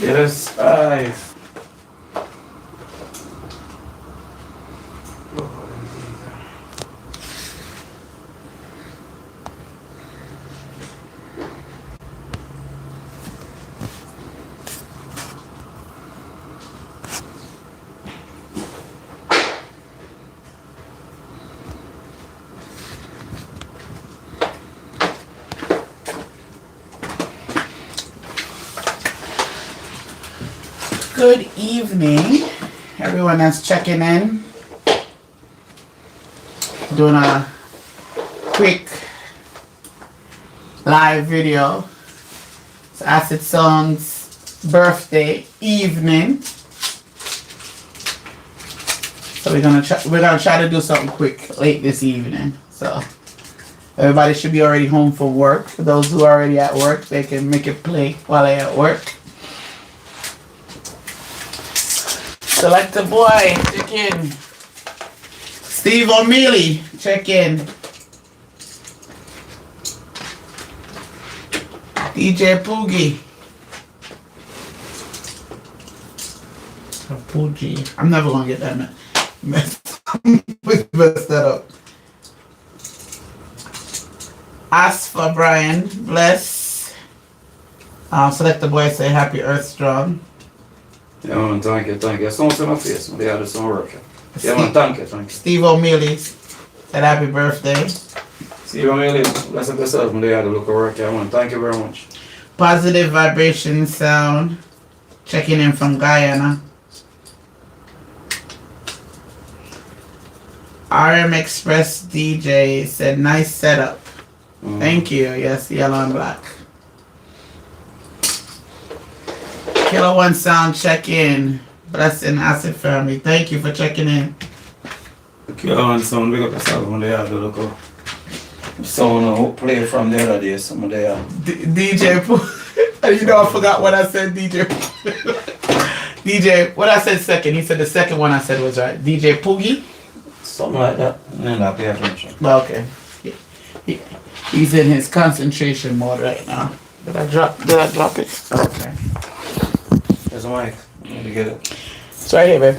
Yes, I. Good evening, everyone that's checking in. Doing a quick live video. It's Acid Song's birthday evening. So we're gonna try to do something quick late this evening. So everybody should be already home from work. For those who are already at work, they can make it play while they're at work. Select a boy, check in. Steve O'Mealy, check in. DJ Poogie. Poogie. I'm never gonna get that messed that up. Ask for Brian, bless. Select the boy, say happy Earth Strong. Ja, men thank you. Sånt som var fel som det hade som work. Ja, men thank you. Steve O'Mealy said happy birthday. Steve O'Mealy, bless up yourself when they had to look at work. Yeah, man, thank you very much. Positive Vibration Sound, checking in from Guyana. RM Express DJ said nice setup. Thank you. Yes, yellow and black. Killer One Sound check in. Blessing Acid family. Thank you for checking in. Killer One Sound, big up yourself when they had to look at sound play from the other day. Some of they DJ you know, I forgot what I said. DJ, what I said second. He said the second one I said was right. DJ Poogie. Something like that. And I pay attention. Okay. He's in his concentration mode right now. Did I drop it? Okay. There's a mic. Let me get it. It's right here, babe.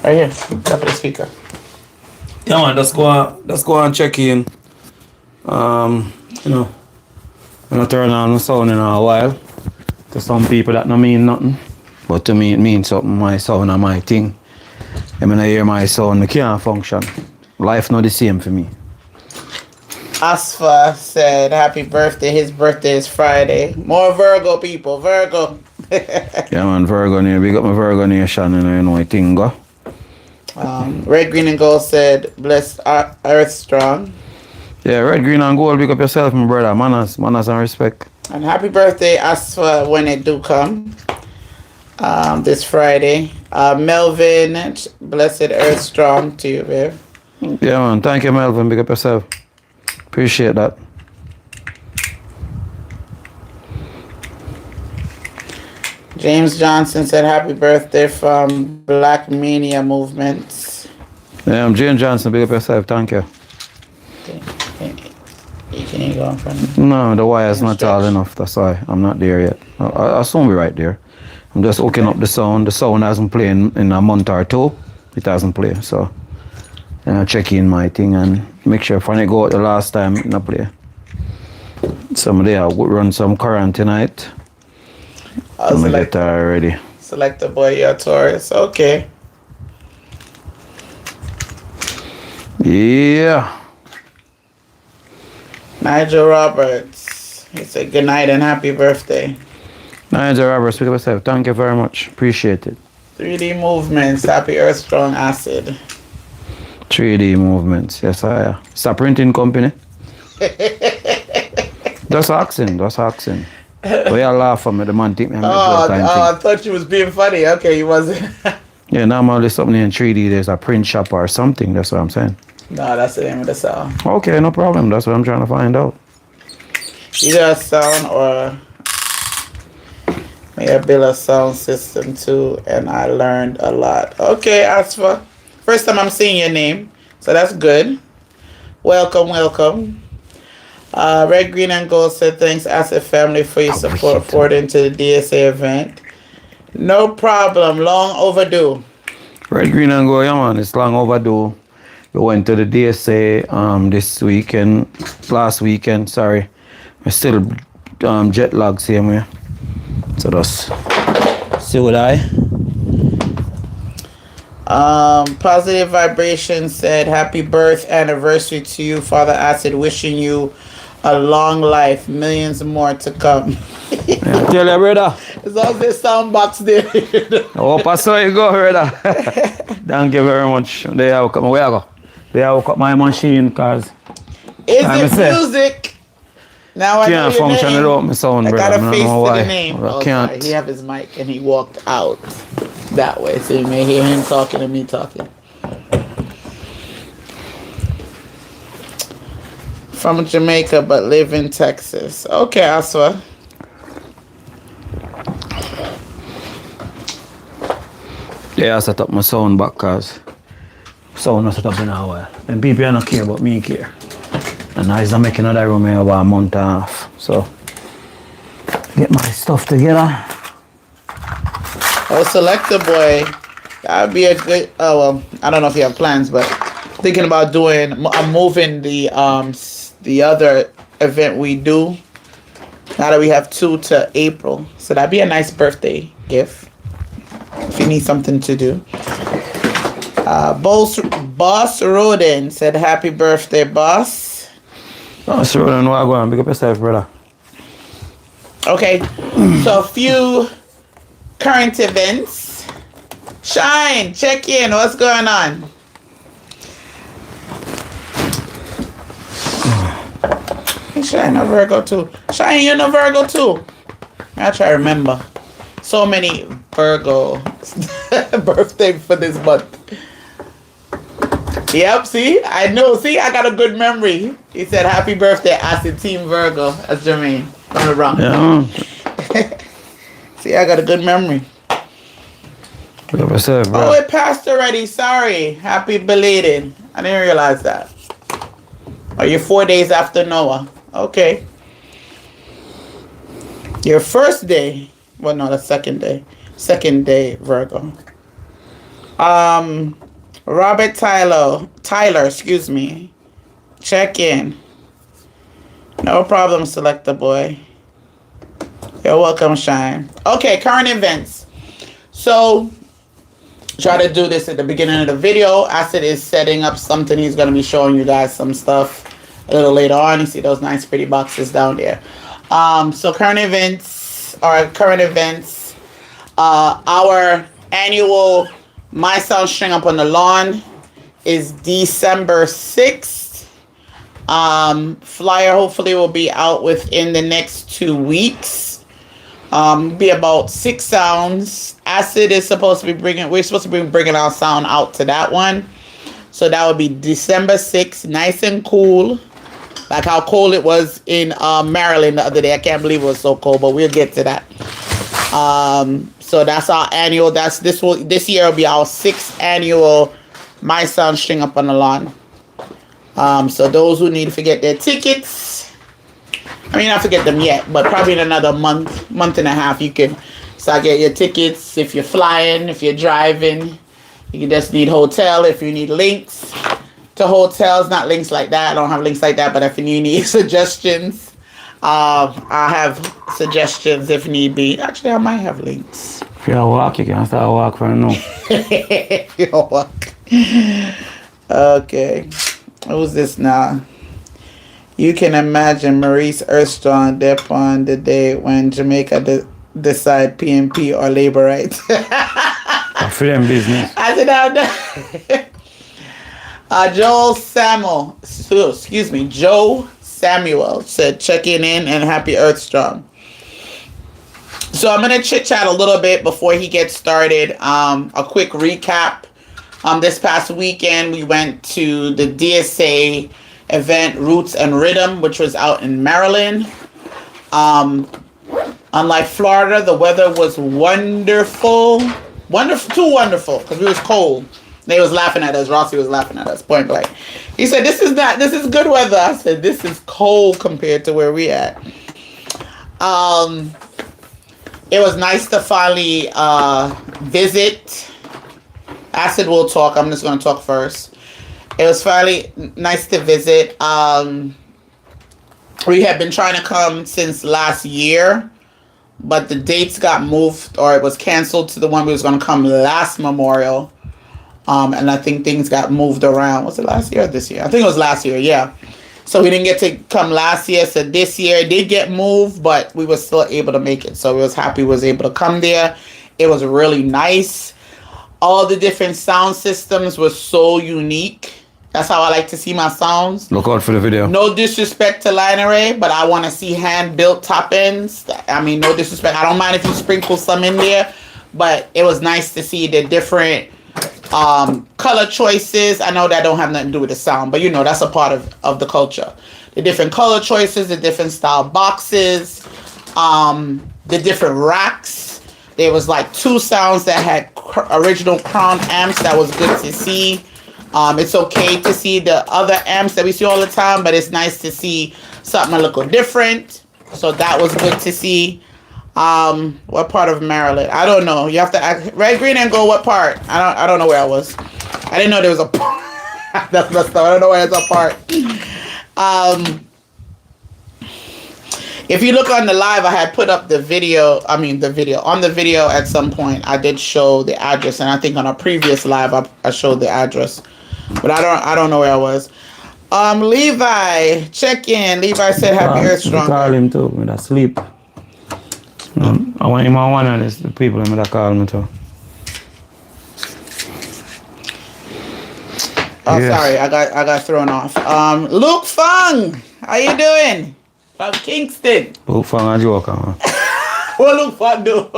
Right here. Top of the speaker. Yeah, man, let's go and check in. You know, I'm not turn on the sound in a while. To some people that don't mean nothing. But to me it means something. My sound and my thing. And when I hear my sound, I can't function. Life not the same for me. Asfa said happy birthday. His birthday is Friday. More Virgo people. Virgo. Yeah, man, Virgo near. Big up my Virgo nation and you know I think go. Red, Green, and Gold said blessed Earth Strong. Yeah, Red, Green, and Gold. Big up yourself, my brother. Manners and respect. And happy birthday, Asfa, when it do come. This Friday. Melvin, blessed Earth Strong to you, babe. Yeah, man. Thank you, Melvin. Big up yourself. Appreciate that. James Johnson said happy birthday from Black Mania Movements. Yeah, I'm James Johnson. Big up yourself. Thank you. Can you go in front of me? No, the wire's not tall enough. That's why I'm not there yet. I'll soon be right there. I'm just hooking up the sound. The sound hasn't played in a month or two. It hasn't played, so I'll check in my thing and make sure when I go out the last time it not play. Somebody I would run some current tonight. I'm gonna get that ready. Select the boy your Taurus. Okay. Yeah. Nigel Roberts. He said good night and happy birthday. Nigel Roberts, speak of yourself. Thank you very much. Appreciate it. 3D Movements. Happy Earth Strong Acid. 3D Movements. Yes, I am. It's a printing company. Just asking. We all laugh at me. The man think me. I thought you was being funny. Okay, you wasn't. Yeah, normally something in 3D, there's a print shop or something. That's what I'm saying. No, that's the name of the song. Okay, no problem. That's what I'm trying to find out. Either a sound or I build a sound system too, and I learned a lot. Okay, Asfa. First time I'm seeing your name, so that's good. Welcome. Red, Green, and Gold said thanks, Asset Family, for your support forwarding to the DSA event. No problem. Long overdue. Red, green, and gold, yeah, man. It's long overdue. We went to the DSA this weekend, last weekend, sorry. We're still jet lag same way. So that's see what Positive Vibration said, happy birth anniversary to you, Father Acid. Wishing you a long life, millions more to come. Yeah, tell you, brother. It's all this sound box there. I hope I saw you go, brother. Thank you very much. They have come, where I go? They have cut my machine because Is it music? Now I know can't your function name. without my sound, I brother. got a I face don't know to why. the name. I Oh, can't. sorry. He have his mic and he walked out that way, so you may hear him talking and me talking. From Jamaica, but live in Texas. Okay, Aswa. Yeah, I set up my sound back because sound not set up in a while. And people don't care about me care. And I just make another room here about a month and a half. So get my stuff together. Oh, Selector Boy. That would be a good. Oh well, I don't know if you have plans, but thinking about doing. I'm moving the other event we do. Now that we have 2 to April, so that'd be a nice birthday gift if you need something to do. Boss Roden said, "Happy birthday, boss." Oh, sure, then what go on? Big up yourself, brother. Okay, so a few current events. Shine, check in. What's going on? Shine, a Virgo too. Shine, you're a Virgo too. I try to remember. So many Virgo birthday for this month. Yep, see? I know. See, I got a good memory. He said, happy birthday, Acid Team Virgo. That's Jermaine. I'm wrong. Yeah. See, I got a good memory. Big up yourself, Oh, brother. it passed already. Sorry. Happy belated. I didn't realize that. Oh, you're 4 days after Noah. Okay. Your first day. Well, no, the second day. Second day, Virgo. Robert Tyler, excuse me. Check in. No problem, Selector Boy. You're welcome, Shine. Okay, current events. So, try to do this at the beginning of the video. Acid is setting up something. He's going to be showing you guys some stuff a little later on. You see those nice pretty boxes down there. So current events. Our annual My Sound String Up on the Lawn is December 6th. Flyer hopefully will be out within the next 2 weeks. Be about 6 sounds. Acid is supposed to be we're supposed to be bringing our sound out to that one. So that would be December 6th, nice and cool. Like how cold it was in Maryland the other day. I can't believe it was so cold, but we'll get to that. So that's our annual. This year will be our 6th annual My Sound String Up on the Lawn. So those who need to get their tickets, I mean, not forget them yet, but probably in another month and a half, you can start getting your tickets. If you're flying, if you're driving, you can just need hotel. If you need links to hotels, not links like that. I don't have links like that, but if you need suggestions, I have suggestions if need be. Actually, I might have links. If you walk, you can start walk for now. You'll walk. Okay. Who's this now? You can imagine Maurice Earthstrong dip on the day when Jamaica decide PNP or labor rights. For them business. I said, Joe Samuel said, checking in and happy Earthstrong. So I'm going to chit chat a little bit before he gets started. A quick recap. This past weekend, we went to the DSA event, Roots and Rhythm, which was out in Maryland. Unlike Florida, the weather was wonderful. Too wonderful, because it was cold. They was laughing at us. Rossi was laughing at us, point blank. He said, this is good weather. I said, this is cold compared to where we at. It was nice to finally visit. Acid will talk. I'm just going to talk first. It was finally nice to visit. We had been trying to come since last year, but the dates got moved, or it was canceled to the one we was going to come last Memorial. And I think things got moved around. Was it last year or this year? I think it was last year, yeah. So we didn't get to come last year. So this year it did get moved, but we were still able to make it. So we was happy we was able to come there. It was really nice. All the different sound systems were so unique. That's how I like to see my sounds. Look out for the video. No disrespect to Line Array, but I want to see hand-built top ends. I mean, no disrespect. I don't mind if you sprinkle some in there, but it was nice to see the different color choices. I know that don't have nothing to do with the sound, but you know, that's a part of the culture. The different color choices, the different style boxes, the different racks. There was like 2 sounds that had original Crown amps. That was good to see. It's okay to see the other amps that we see all the time, but it's nice to see something a little different. So that was good to see. What part of Maryland? I don't know. You have to ask Red, Green, and Gold. What part? I don't know where I was. I didn't know there was a part. That's messed up. I don't know where there's a part. If you look on the live, I had put up the video. On the video at some point, I did show the address, and I think on a previous live, I showed the address, but I don't know where I was. Levi, check in. Levi said, "Happy Earth Strong." Call him too. When I sleep. I want him on one of this. The people that call me too. Oh, yes. Sorry, I got thrown off. Luke Fung, how you doing? From Kingston. Luke Fung a joker, man. What Luke Fung do?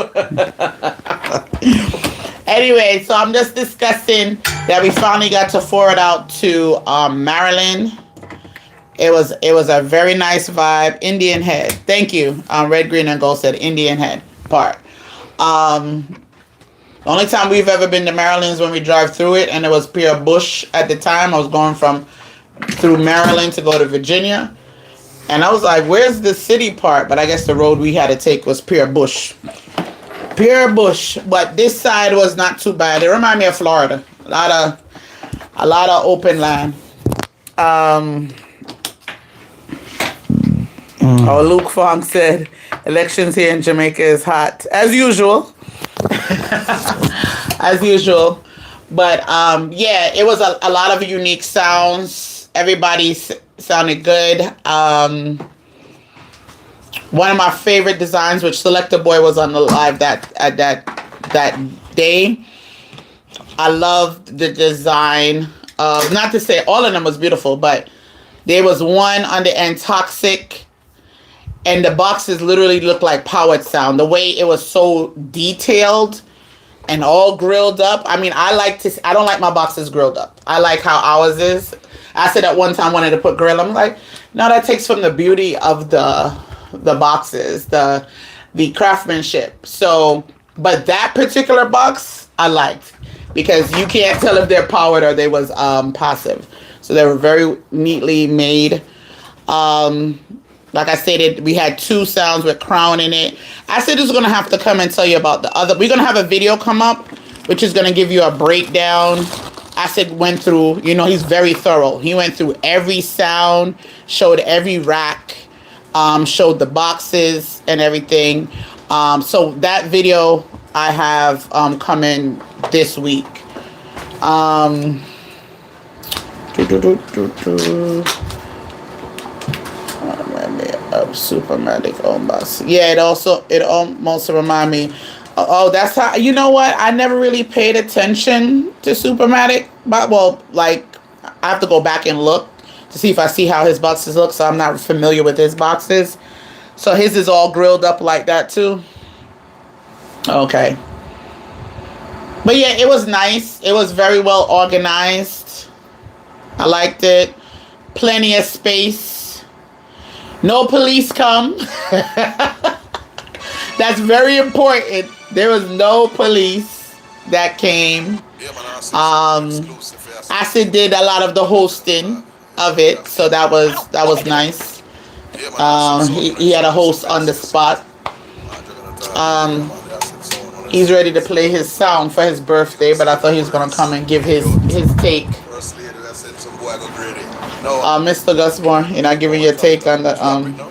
Anyway, so I'm just discussing that we finally got to forward out to Maryland. It was a very nice vibe. Indian Head. Thank you. Red, Green, and Gold said Indian Head part. The only time we've ever been to Maryland is when we drive through it, and it was Pierre Bush at the time. I was going through Maryland to go to Virginia. And I was like, where's the city part? But I guess the road we had to take was Pierre Bush. Pierre Bush. But this side was not too bad. It reminded me of Florida. A lot of open land. Oh, Luke Fong said, elections here in Jamaica is hot. As usual. As usual. But yeah, it was a lot of unique sounds. Everybody sounded good. One of my favorite designs, which Selector Boy was on the live that day. I loved the design of, not to say all of them was beautiful, but there was one on the end, Toxic. And the boxes literally looked like Powered Sound. The way it was so detailed and all grilled up. I mean, I don't like my boxes grilled up. I like how ours is. I said at one time I wanted to put grill. I'm like, no, that takes from the beauty of the boxes, the craftsmanship. So, but that particular box I liked because you can't tell if they're powered or they was passive. So they were very neatly made. Like I stated, we had 2 sounds with Crown in it. I said is going to have to come and tell you about the other. We're going to have a video come up, which is going to give you a breakdown. Acid went through, he's very thorough. He went through every sound, showed every rack, showed the boxes and everything. So that video I have coming this week. Supermatic Ombas. Yeah, it almost remind me. Oh, that's how, you know what? I never really paid attention to Supermatic, but I have to go back and look to see if I see how his boxes look. So I'm not familiar with his boxes. So his is all grilled up like that too. Okay. But yeah, it was nice. It was very well organized. I liked it. Plenty of space. No police come. That's very important. There was no police. that came. Yeah, man, I see something Um, exclusive. Yes. Acid did a lot of the hosting of it, so that was nice. Yeah, man, I see something He had a host exclusive. on the Yes, yes, spot. yes. Um, Yeah, man, the acid sound on he's this. ready to play his sound for his birthday, but I thought he was gonna come and give his take. First lady, I said some boy go greedy. No. Mr. Gusmore, you're not giving your take on the Drop it now.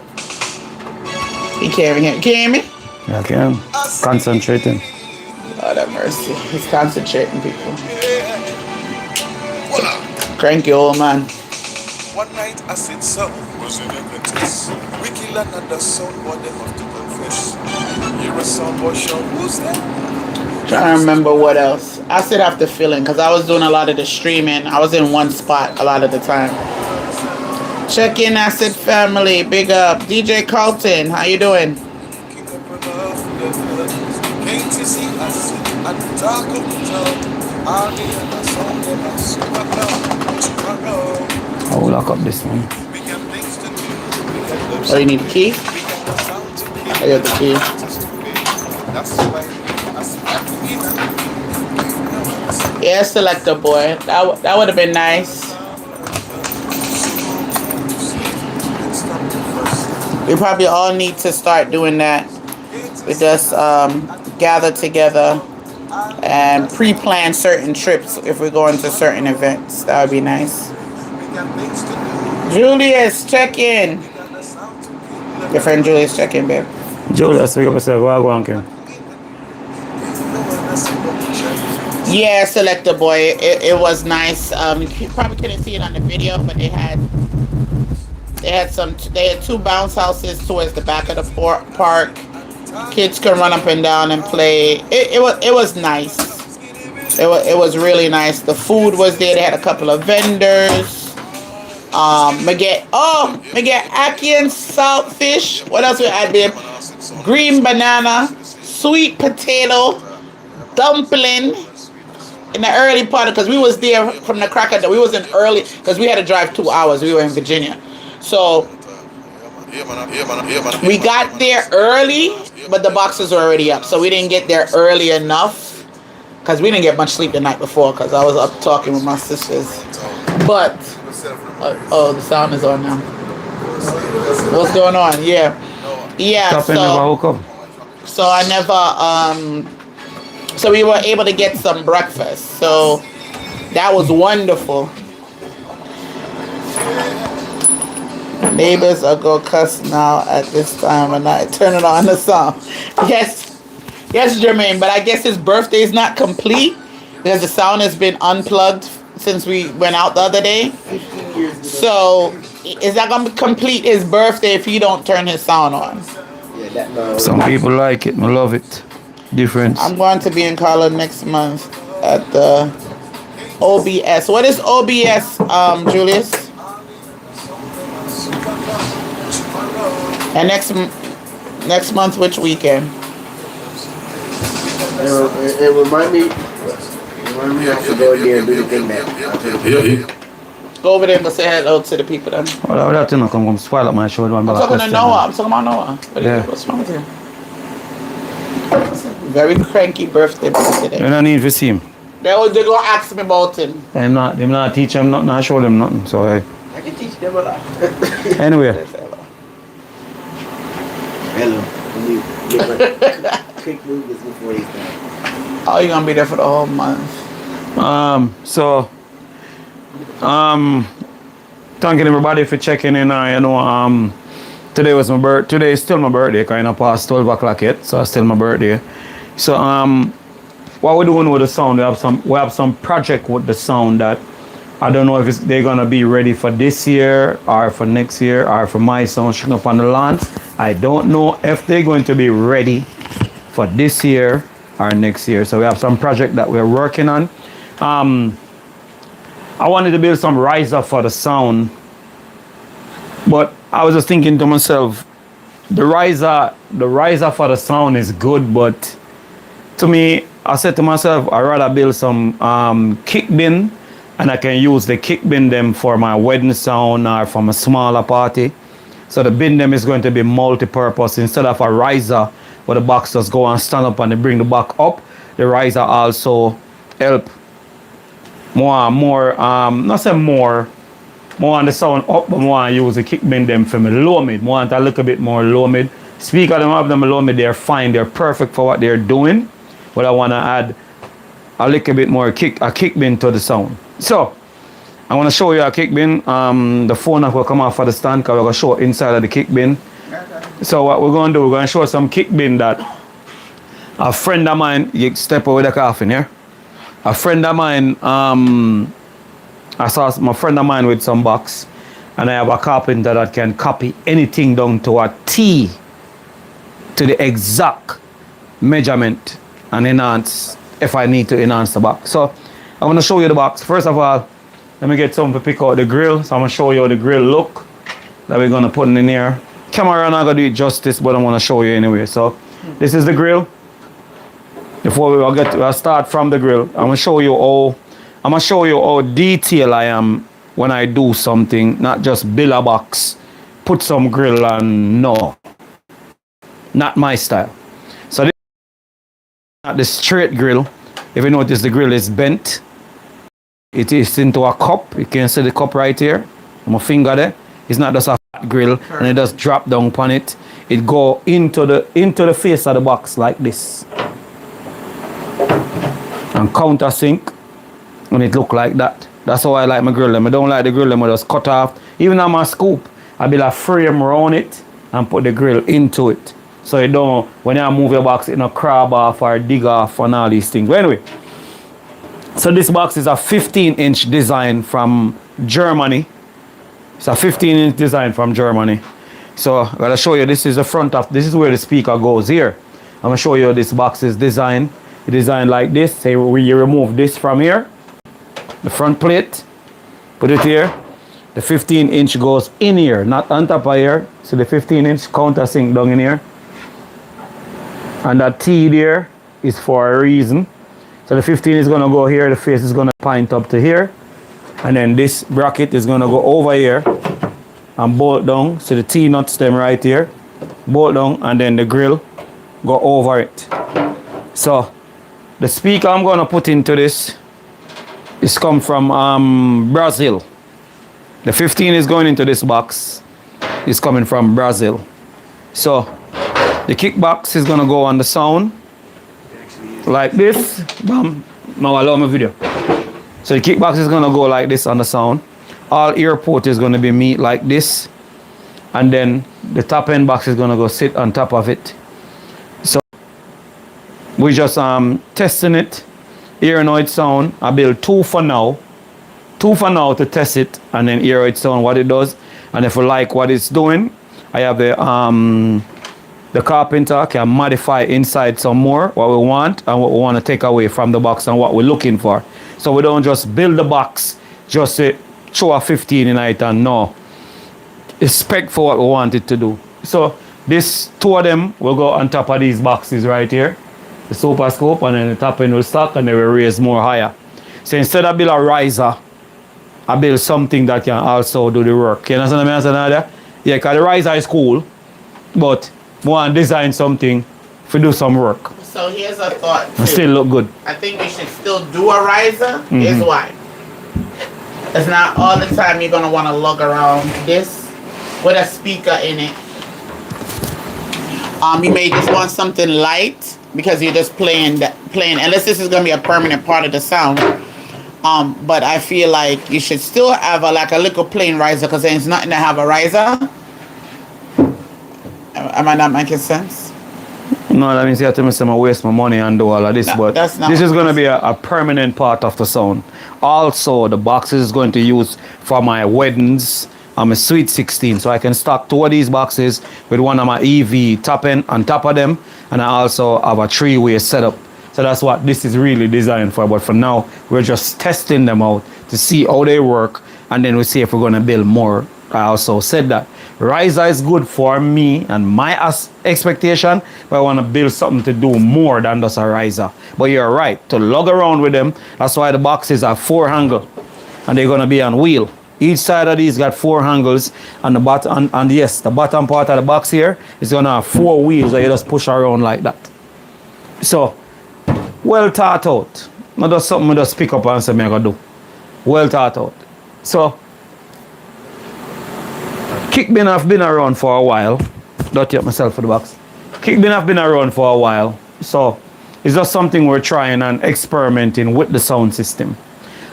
He can't hear. Can you hear me? Yeah, I can. Concentrating. Lord have mercy. He's concentrating, people. Voila. Cranky old man. One night I said so was in a contest. We kill another sound boy, they have to confess. You're a sound boy, show who's that? Trying to remember what else. I still have to fill in because I was doing a lot of the streaming. I was in one spot a lot of the time. Check in, Acid family. Big up. DJ Carlton, how you doing? King of love. Can't you see us at the talk of the town? All the other sound, they are super low. I will lock up this one. We got things to do. We got lips Oh, you need a key? we got the sound to kill. I got the key. That's why I smack me. Yeah, Selector Boy. That would have been nice. We probably all need to start doing that. We just gather together and pre-plan certain trips if we're going to certain events. That would be nice. Julius, check in. Your friend Julius, check in, babe. Julius, we up go on, Ken. Yeah, Selector Boy. It was nice. You probably couldn't see it on the video, but they had two bounce houses towards the back of the park. Kids can run up and down and play. It was nice. It was really nice. The food was there. They had a couple of vendors. Me get ackee and salt fish. What else we had, babe? Green banana, sweet potato, dumpling. In the early part, because we was there from the crack of the, we was in early, because we had to drive 2 hours. We were in Virginia. So we got there early, but the boxes were already up. So we didn't get there early enough, because we didn't get much sleep the night before, because I was up talking with my sisters. But, the sound is on now. What's going on? Yeah. Stop and never hook up. So I never, so we were able to get some breakfast. So that was wonderful. Neighbors are go cuss now at this time of night. Turn it on the song. Yes, Jermaine. But I guess his birthday is not complete because the sound has been unplugged since we went out the other day. So is that gonna complete his birthday if you don't turn his sound on? Some people like it. I love it. Difference. I'm going to be in Carla next month at the OBS. What is OBS, Julius? And next month, which weekend? It remind me of to go there and do the thing that. Go over there and go say hello to the people then. Well, that thing come spoil up my show. I'm talking to Noah. I'm talking about Noah. Yeah. What's wrong with you? Very cranky birthday today. You don't need to see him. They gonna ask me about him. I'm not teach him nothing, I show them nothing. So I can teach them a lot. anyway, Hello. Quick movements before they start. Oh, you gonna be there for the whole month. thanking everybody for checking in. Today was today is still my birthday, kind of past 12 o'clock yet, so it's still my birthday. So what we're doing with the sound, we have some project with the sound that I don't know if they're gonna be ready for this year or for next year or for my sound shooting up on the launch. I don't know if they're going to be ready for this year or next year. So we have some project that we're working on. I wanted to build some riser for the sound, but I was just thinking to myself, the riser for the sound is good, but to me, I said to myself, I'd rather build some kick bin, and I can use the kick bin them for my wedding sound or from a smaller party. So the bin them is going to be multi-purpose instead of a riser where the box just go and stand up and they bring the back up. the riser also help not say more on the sound up, but more use the kick bend them from a low mid. More want a little bit more low mid. Speaker them have them low mid, they're fine, they're perfect for what they're doing. But I wanna add a little bit more kick bin to the sound. So I wanna show you a kick bin. The phone will come off of the stand because we're gonna show inside of the kick bin. So what we're gonna do, we're gonna show some kick bin that a friend of mine, you step over the coffin here. A friend of mine, I saw my friend of mine with some box, and I have a carpenter that can copy anything down to a T, to the exact measurement, and enhance if I need to enhance the box. So I'm gonna show you the box. First of all, let me get something to pick out the grill. So I'm gonna show you the grill look that we're gonna put in here. Camera not gonna do it justice, but I'm gonna show you anyway. So this is the grill. Before we'll start from the grill, I'm gonna show you how detailed I am when I do something, not just build a box, put some grill and no. Not my style. So this is not the straight grill. If you notice, the grill is bent. It is into a cup. You can see the cup right here. My finger there. It's not just a fat grill and it just drop down upon it. It go into the face of the box like this. And countersink, and it look like that. That's how I like my grill. I don't like the grill. I just cut off. Even on my scoop, I build a frame around it and put the grill into it. So you don't, when you move your box, it don't crab off or dig off and all these things. But anyway, so this box is a 15-inch design from Germany. It's a 15-inch design from Germany. So I'm gonna show you, this is the front of, this is where the speaker goes here. I'm gonna show you this box is designed. It's designed like this. Say you remove this from here, the front plate, put it here. The 15-inch goes in here, not on top of here. So the 15-inch countersink down in here. And that T there is for a reason. So the 15 is gonna go here, the face is gonna point up to here. And then this bracket is gonna go over here and bolt down. So the T-nut stem right here, bolt down, and then the grill go over it. So the speaker I'm gonna put into this is come from Brazil. The 15 is going into this box. It's coming from Brazil. So the kickbox is gonna go on the sound like this. Bam. Now allow my video. So the kickbox is gonna go like this on the sound. All ear port is gonna be meat like this. And then the top end box is gonna go sit on top of it. So we just testing it. Hear how it sound. I build two for now to test it, and then hear how it sound, what it does. And if we like what it's doing, I have the carpenter can modify inside some more what we want and what we want to take away from the box and what we're looking for. So we don't just build the box, just say, throw a 15 in it and no. It's spec for what we want it to do. So this two of them will go on top of these boxes right here. The super scope, and then the top end will stack and they will raise more higher. So instead of build a riser, I build something that can also do the work. You understand what I'm saying? Yeah, because the riser is cool, but we want to design something to do some work. So here's a thought. And still look good. I think we should still do a riser. Here's why. It's not all the time you're gonna want to lug around this with a speaker in it. You may just want something light because you're just playing, unless this is gonna be a permanent part of the sound. But I feel like you should still have like a little plain riser, because there's nothing to have a riser. Am I not making sense? No, that means you have to miss waste my money and do all of this, No, but that's not this what is going to be a permanent part of the sound. Also, the boxes is going to use for my weddings. I'm a Sweet 16, so I can stock two of these boxes with one of my EV top end on top of them, and I also have a three-way setup. So that's what this is really designed for. But for now, we're just testing them out to see how they work, and then we see if we're going to build more. I also said that riser is good for me and my expectation, but I want to build something to do more than just a riser. But you're right, to lug around with them. That's why the boxes are 4 handle, and they're going to be on wheel. Each side of these got 4 handles, and the bottom, and yes, the bottom part of the box here is going to have 4 wheels that you just push around like that. So well thought out. Not just something I just pick up and say me I gotta do. Well thought out. So kickbin have been around for a while. Don't take myself for the box. Kickbin have been around for a while. So it's just something we're trying and experimenting with the sound system.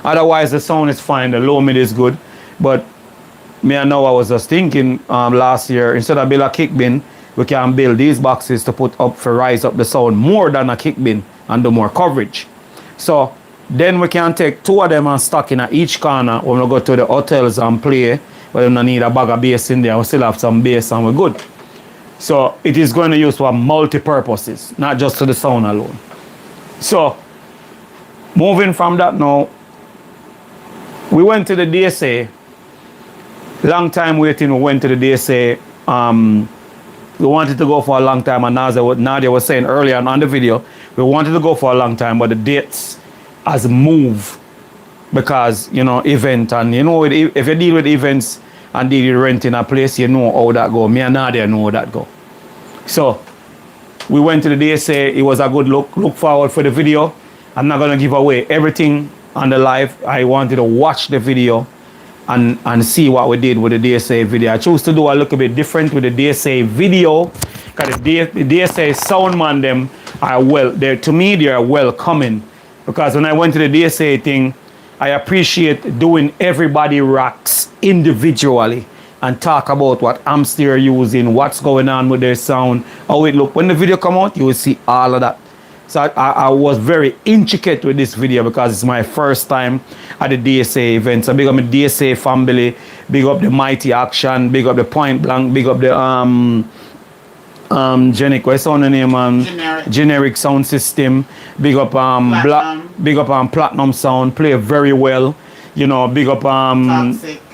Otherwise the sound is fine, the low mid is good. But me and now I was just thinking last year, instead of build a kickbin, we can build these boxes to put up for rise up the sound more than a kickbin and do more coverage. So then we can take 2 of them and stack in at each corner when we go to the hotels and play. But we don't need a bag of bass in there. We still have some bass and we're good. So it is going to use for multi-purposes, not just to the sound alone. So moving from that now, we went to the DSA. Long time waiting, we went to the DSA. We wanted to go for a long time, and Nadia was saying earlier on the video, we wanted to go for a long time, but the dates has moved because, you know, event, and you know, if you deal with events and deal with renting a place, you know how that go. Me and Nadia know how that go. So we went to the DSA. It was a good look. Look forward for the video. I'm not gonna give away everything on the live. I wanted to watch the video and see what we did with the DSA video. I chose to do a little bit different with the DSA video because the DSA sound man them are to me they are welcoming, because when I went to the DSA thing, I appreciate doing everybody racks individually and talk about what amps they're using, what's going on with their sound, how it look. When the video come out, you will see all of that. So I was very intricate with this video because it's my first time at the DSA event. So big up my DSA family, big up the Mighty Action, big up the Point Blank, big up the Genic, what's on the name? Generic sound system. Big up Platinum Sound, play very well. You know, big up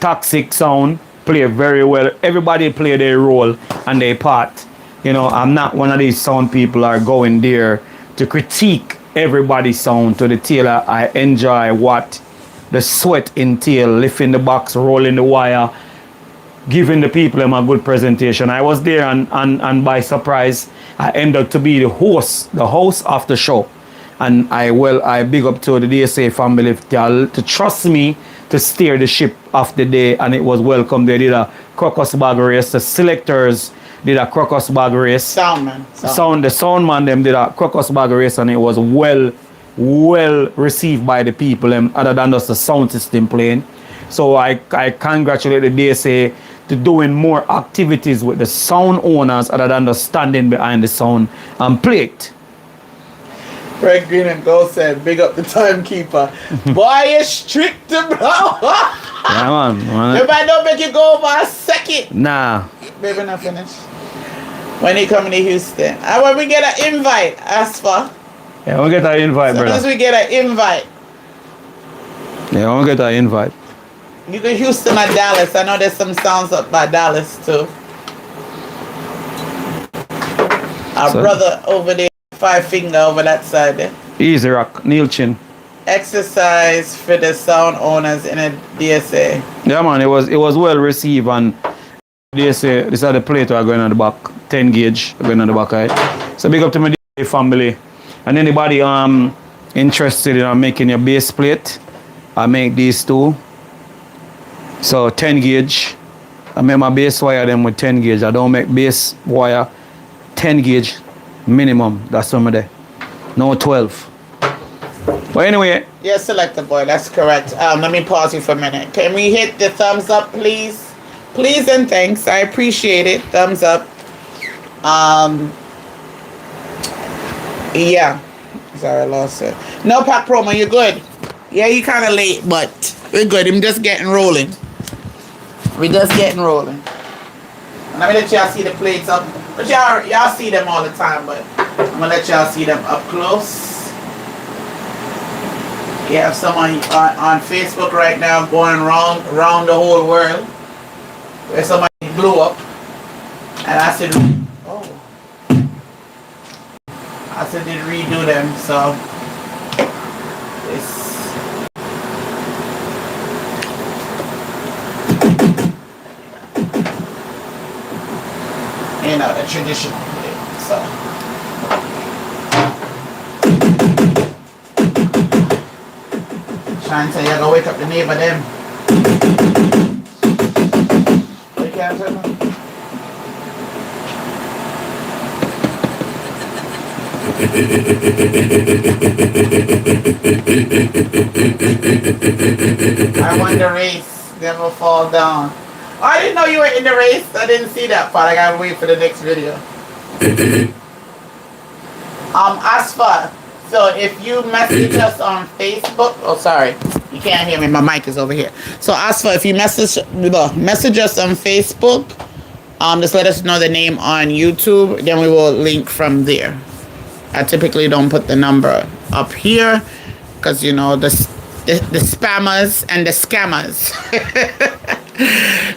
Toxic Sound, play very well. Everybody play their role and their part. You know, I'm not one of these sound people are going there to critique everybody's sound to the tailor. I enjoy what the sweat entail, lifting the box, rolling the wire, giving the people a good presentation. I was there and by surprise, I ended up to be the host of the show. And I big up to the DSA family to trust me to steer the ship of the day, and it was welcome. They did a crocus bag race, the selectors did a crocus bag race. The sound man them did a crocus bag race, and it was well received by the people other than just the sound system playing. So I congratulate the DSA to doing more activities with the sound owners other than just standing behind the sound and play it. Greg Green and Gold said, big up the timekeeper. Boy, you're strict, bro. Yeah, man. Everybody don't make you go over a second. Nah. Baby, not finished. When he coming to Houston. And when we get an invite, ask for. Yeah, we'll get an invite, brother. Sometimes we get an invite. Yeah, we'll get an invite. You go Houston or Dallas. I know there's some sounds up by Dallas too. Our brother over there, 5 finger over that side there. Easy rock, Neil Chin. Exercise for the sound owners in a DSA. Yeah, man, it was well received, and DSA, these are the plate are going on the back, 10 gauge going on the back, right? So big up to my DSA family. And anybody interested in making your bass plate, I make these two. So 10 gauge. I make my bass wire them with 10 gauge. I don't make bass wire 10 gauge minimum. That's what I'm there. No 12. But anyway. Yes, Selector Boy, that's correct. Let me pause you for a minute. Can we hit the thumbs up, please? Please and thanks. I appreciate it. Thumbs up. Yeah. Sorry, I lost it. No pack promo, you're good. Yeah, you kind of late, but we're good. I'm just getting rolling. We're just getting rolling. Let me let y'all see the plates up. But y'all see them all the time, but I'm gonna let y'all see them up close. You have someone on Facebook right now going around the whole world where somebody blew up, and I said, oh, I said did redo them, so it's. You know, the traditional plate, so. trying to say you're gonna wake up the neighbor them. You can't tell me. I won the race, never fall down. Oh, I didn't know you were in the race. I didn't see that part. I gotta wait for the next video. Asfa. So if you message us on Facebook, oh sorry, you can't hear me. My mic is over here. So Asfa, if you message us on Facebook, just let us know the name on YouTube. Then we will link from there. I typically don't put the number up here because you know the spammers and the scammers.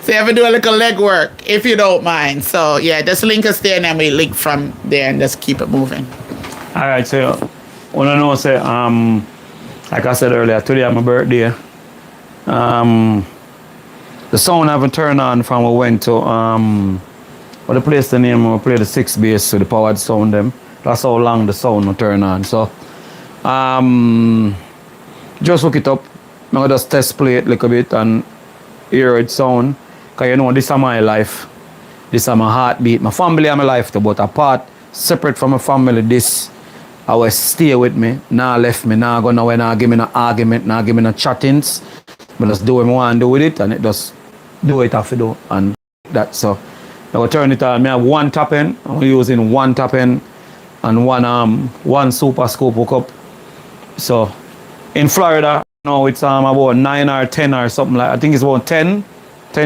So you have to do a little legwork if you don't mind. So yeah, just link us there and then we link from there and just keep it moving. All right, so when I know, say, like I said earlier, today my birthday. The sound haven't turned on from we went to what the place the name we played the 6 bass with the powered sound them. That's how long the sound will turn on. So just hook it up. I'm gonna just test play it a little bit and hear it sound. Cause you know this is my life. This is my heartbeat. My family and my life too, but apart, separate from my family, this I will stay with me. Nah left me, nah go nowhere, nah give me no argument, nah give me no chattings. But just do what I want to do with it and it just do it have to do. And that's so. I will turn it on. I have one tap in. I'm using one tap in and one super scoop hookup. So in Florida, now it's about 9 or 10 or something like. I think it's about 10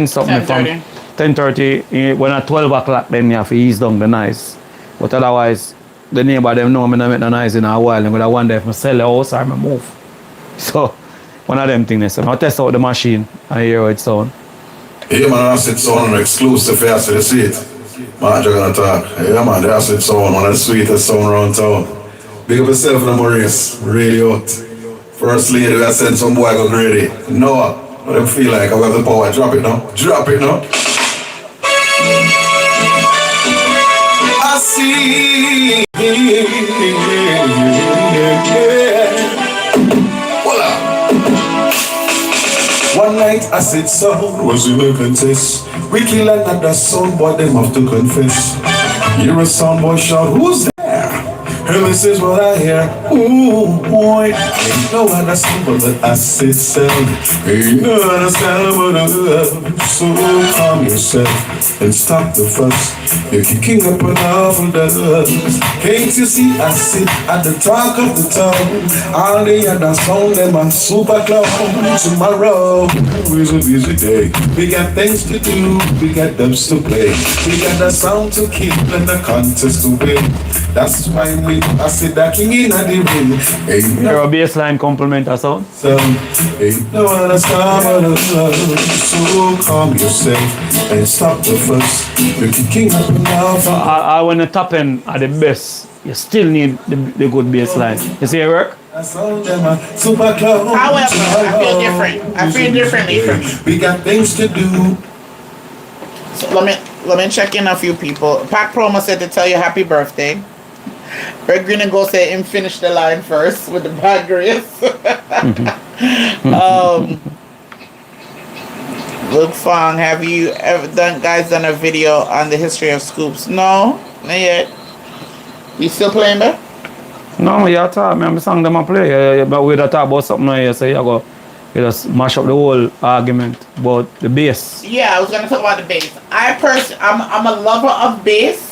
something 10:30. from 10:30. When at 12 o'clock, then you have to ease down the noise. But otherwise, the neighbor them know me not make no noise in a while. And I wonder if I sell the house or I move. So one of them things. So I test out the machine and hear how it sound. Yeah, man, I said sound exclusive for us to see it. Man, you're gonna talk. Yeah, man, I said sound, one of the sweetest sound around town. Big up yourself in the Maurice, radio out. First lady, I send some boy go ready. Noah, what do you feel like? I got the power, drop it now. Drop it now. I see. Voila. One night I said sound was in a contest. We kill another sound boy, them have to confess. You're a sound boy shout, who's there? And this is what I hear. Ooh, boy. Ain't no other sound but the acid sound. Ain't no other sound but the love. So calm yourself and stop the fuss. You're kicking up an awful dust. Can't you see I sit at the top of the town? All the other sound, them are super clown. Tomorrow is a busy day. We got things to do, we got dubs to play. We got the sound to keep and the contest to win. That's why I said that king in the ring. Ain't Your baseline compliment or sound. ain't no other star but love. So calm yourself and stop the fuss. You're kicking up and down. So I when the top end are the best, you still need the good baseline. You see it work? Super close. However, I feel different. I feel differently from you. We got things to do. So let me check in a few people. Pac Promo said to tell you happy birthday. Red Green and Gold said him finish the line first with the bad grace. Luke Fong, have you ever done a video on the history of scoops? No, not yet. You still playing that? No, you talk, man. I'm song them I play. But we talk about something now, you say you just mash up the whole argument about the bass. Yeah, I was gonna talk about the bass. I'm a lover of bass,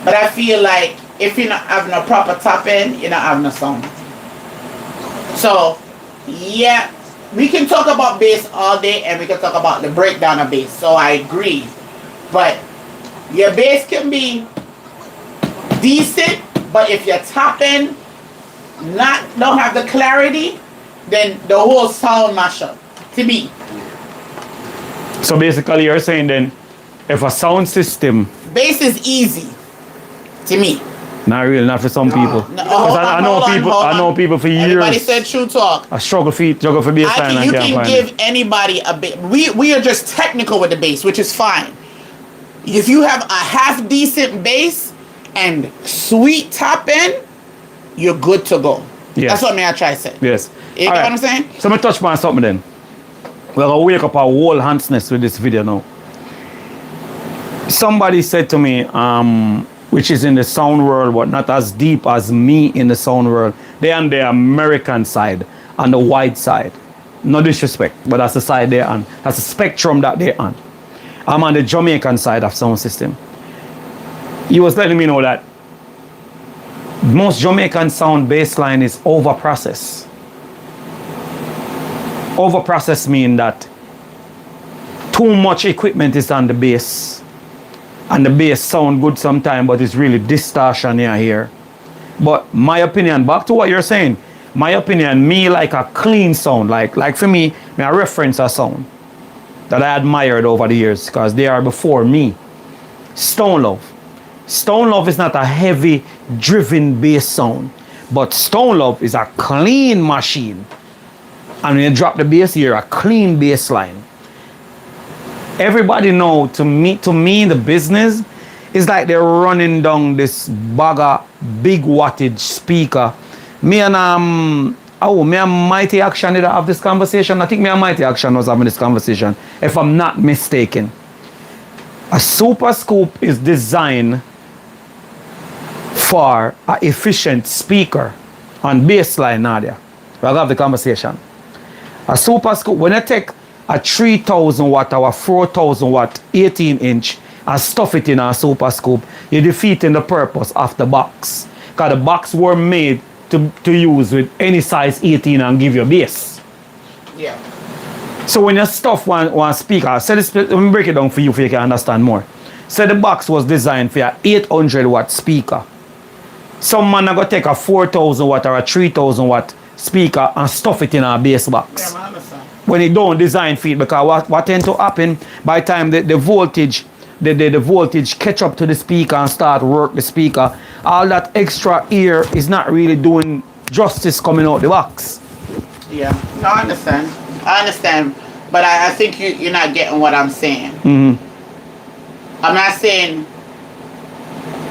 but I feel like if you're not having a proper top end, you're not having a song. So, yeah, we can talk about bass all day and we can talk about the breakdown of bass. So I agree, but your bass can be decent, but if your top end don't have the clarity, then the whole sound mash up to me. So basically you're saying then if a sound system Bass is easy to me. not real, not for some people. No, Because I know people for years. Everybody said true talk. I struggle for bass line and You can't can find give it. anybody a bit. We are just technical with the bass, which is fine. If you have a half decent bass and sweet top end, you're good to go. Yes. That's what I try to say. Yes. You All get right. what I'm saying? So me touch on something then. We're gonna wake up our whole handsness with this video now. Somebody said to me, which is in the sound world, but not as deep as me in the sound world. They're on the American side, on the white side. No disrespect, but that's the side they're on. That's the spectrum that they're on. I'm on the Jamaican side of sound system. He was letting me know that most Jamaican sound baseline is over-processed. Over-processed mean that too much equipment is on the bass. And the bass sound good sometimes, but it's really distortion here. But my opinion, back to what you're saying, my opinion, me like a clean sound, like for me I reference a sound that I admired over the years because they are before me. Stone Love. Stone Love is not a heavy driven bass sound, but Stone Love is a clean machine. And when you drop the bass here, a clean bass line. Everybody know to me the business is like they're running down this bag of big wattage speaker. Me and Mighty Action did I have this conversation. I think me and Mighty Action was having this conversation, if I'm not mistaken. A Super Scoop is designed for an efficient speaker on baseline, Nadia. We'll have the conversation. A Super Scoop, when you take a 3,000 watt or a 4,000 watt 18 inch and stuff it in a Super Scoop, you're defeating the purpose of the box. Because the box were made to use with any size 18 and give you bass. Yeah. So when you stuff one speaker, let me break it down for you so you can understand more. So the box was designed for an 800 watt speaker. Some man are going to take a 4,000 watt or a 3,000 watt speaker and stuff it in a bass box. Yeah, I understand. When it don't design for it, because what tend to happen by the time the voltage the voltage catch up to the speaker and start work the speaker, all that extra air is not really doing justice coming out the box. Yeah, no, I understand, but I think you're not getting what I'm saying. Mm-hmm. I'm not saying,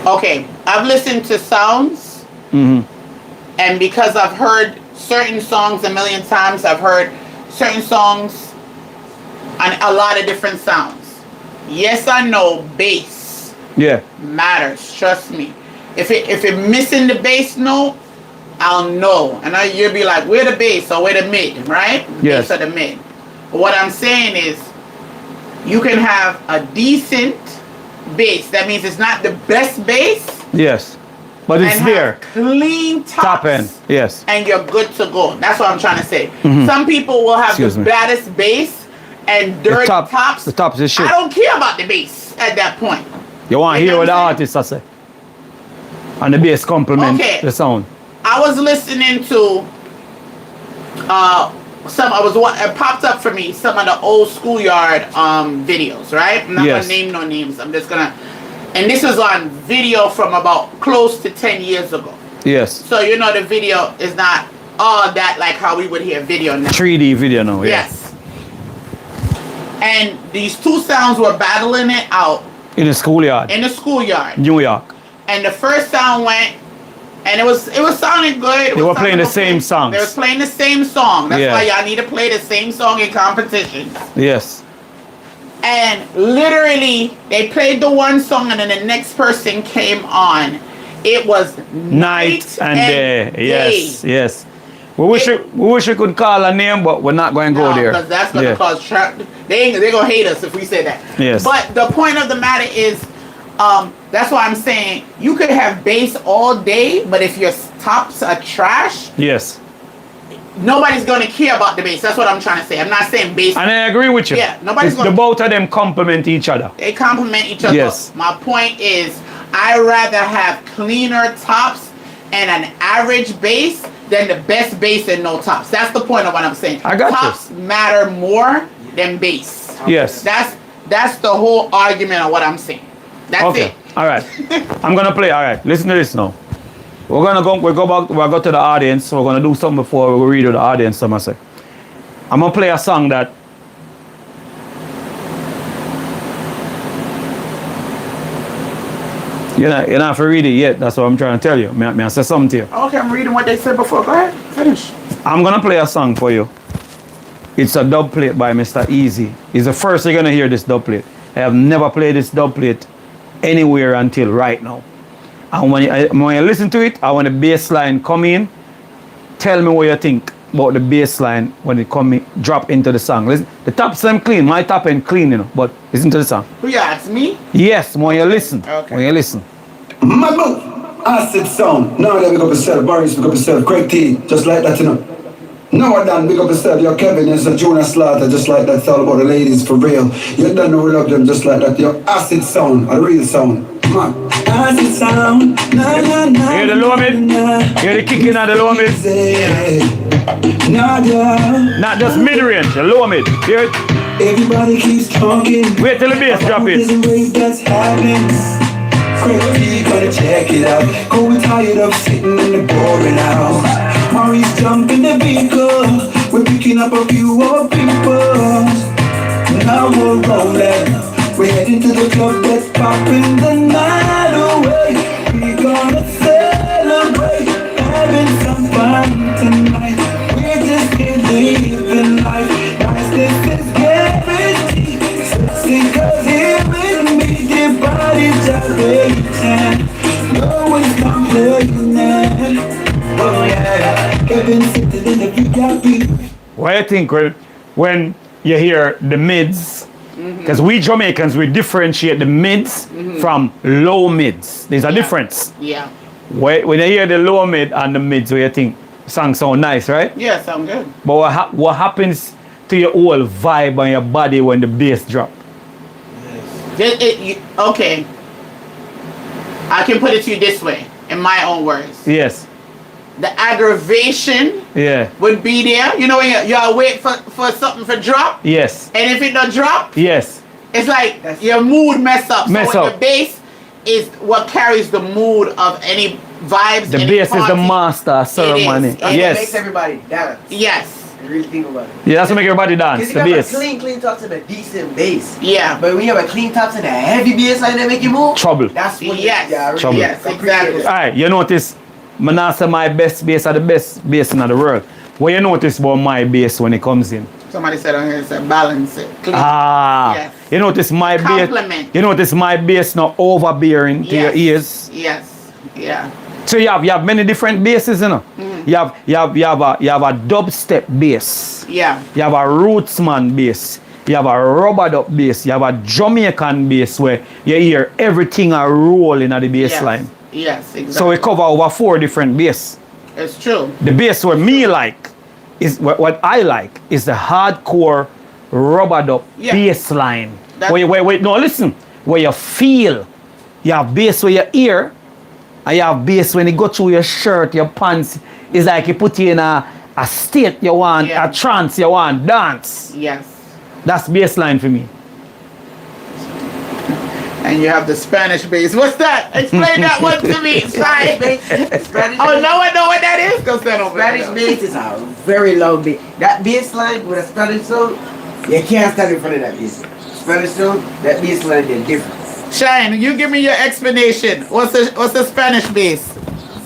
okay, I've listened to sounds, and because I've heard certain songs a million times, I've heard certain songs and a lot of different sounds. Yes, I know bass matters, trust me. If it missing the bass note, I'll know. And you'll be like, where the bass or where the mid, right? Yes. Bass or the mid. But what I'm saying is, you can have a decent bass. That means it's not the best bass. Yes. But it's and there. have clean tops. Top end. Yes. And you're good to go. That's what I'm trying to say. Some people will have the baddest bass and dirty tops. The tops is shit. I don't care about the bass at that point. You want to hear what the artist I say? And the bass complement the sound. I was listening to it popped up for me some of the old schoolyard videos, right? I'm not gonna name no names. I'm just gonna, and this was on video from about close to 10 years ago. Yes. So you know the video is not all that like how we would hear video now. 3D video now. Yes. And these two sounds were battling it out in the schoolyard. In the schoolyard. New York. And the first sound went, and it was sounding good. They were playing the same songs. They were playing the same song. That's why y'all need to play the same song in competitions. Yes. And literally, they played the one song, and then the next person came on. It was night and day. Yes, yes. We wish we could call a name, but we're not going to go there. Because that's going to cause trouble. They're going to hate us if we say that. Yes. But the point of the matter is, that's why I'm saying you could have bass all day, but if your tops are trash, nobody's going to care about the bass. That's what I'm trying to say. I'm not saying bass. And I agree with you. Yeah, nobody's going to. The both of them complement each other. They complement each other. Yes. My point is, I rather have cleaner tops and an average bass than the best bass and no tops. That's the point of what I'm saying. I got tops matter more than bass. Yes. That's the whole argument of what I'm saying. That's it. All right. I'm gonna play. All right. Listen to this now. We'll go to the audience. We're gonna do something before we read to the audience. So I'm gonna play a song that You're not have to read it yet. That's what I'm trying to tell you. May I say something to you? Okay, I'm reading what they said before. Go ahead, finish. I'm gonna play a song for you. It's a dub plate by Mr. Easy. It's the first you're gonna hear this dub plate. I have never played this dub plate anywhere until right now. And when you listen to it, I want the bass line come in. Tell me what you think about the bass line when it drop into the song. Listen, the top end clean, my top end clean, but listen to the song. Who you ask me? Yes, when you listen. Okay. When you listen. Mad acid sound. Now they big up yourself. Boris big up yourself. Craig T. Just like that, Now I done big up yourself. You're Kevin. You're Junior Slaughter. Just like that. It's all about the ladies for real. You don't know we love them just like that. Your acid sound. A real sound. Man. Acid sound. Na na na. Hear the low mid? Hear the kicking of the low mid? Not just mid range, the low mid. Hear it? Everybody keeps talking. Wait till the bass drop There's it. a rave that's happening. Crazy, gotta check it out. Going tired of sitting in the boring house. Maurice jump in the vehicle. We're picking up a few more people. Now we're rolling. We're heading to the club that's popping the night away. We're gonna celebrate, having some fun tonight. We're just here living life. Niceness is guaranteed. Sexy cause here with me, their bodies gyrating. No one's complaining. Oh yeah, Kevin sitting in the VIP. What do you think when you hear the mids? Because we Jamaicans, we differentiate the mids from low mids. There's a difference. Yeah. When you hear the low mid and the mids, what you think? Song sound nice, right? Yeah, sound good. But what happens to your whole vibe and your body when the bass drop? Okay. I can put it to you this way, in my own words. Yes. The aggravation Yeah. would be there. You know, when you wait for something to drop, Yes. and if it don't drop, Yes. it's like your mood mess up. Mess so up. the bass is what carries the mood of any vibes. The any bass is the party. master of ceremony. It is. And it makes Yes. everybody dance. Yes. You really think about it. Yeah, that's what make everybody dance. Because The you got bass. a clean tops and a decent bass. Yeah. But when you have a clean tops and a heavy bass line that make you move, Trouble. that's when Yes. I really Trouble. Yes, appreciate exactly. it. Alright, you notice, man not say my best bass are the best bass in the world. What you notice about my bass when it comes in? Somebody said on here, it said balance it. Clean. Yes. You notice my bass. Compliment. You notice my bass not overbearing to your ears. Yes. Yeah. So you have many different basses, You have a dubstep bass. Yeah. You have a rootsman bass. You have a rubber dub bass. You have a Jamaican bass where you hear everything a roll in the bass Yes. line. Yes, exactly. So we cover over 4 different bass. It's true. The bass what me like is what I like is the hardcore rubber dub bass line. Wait, no, listen. Where you feel, you have bass where you hear, and you have bass when it go through your shirt, your pants. It's like you put you in a state you want, a trance you want, dance. Yes. That's bass line for me. And you have the Spanish bass. What's that? Explain that one to me. Spanish Spanish. bass. Spanish Oh, bass. no one know what that is? Go stand over Spanish there. bass is a very loud bass. That bass line with a Spanish sound, you can't stand in front of that bass. Spanish sound, that bass line is different. Shine, you give me your explanation. What's the Spanish bass?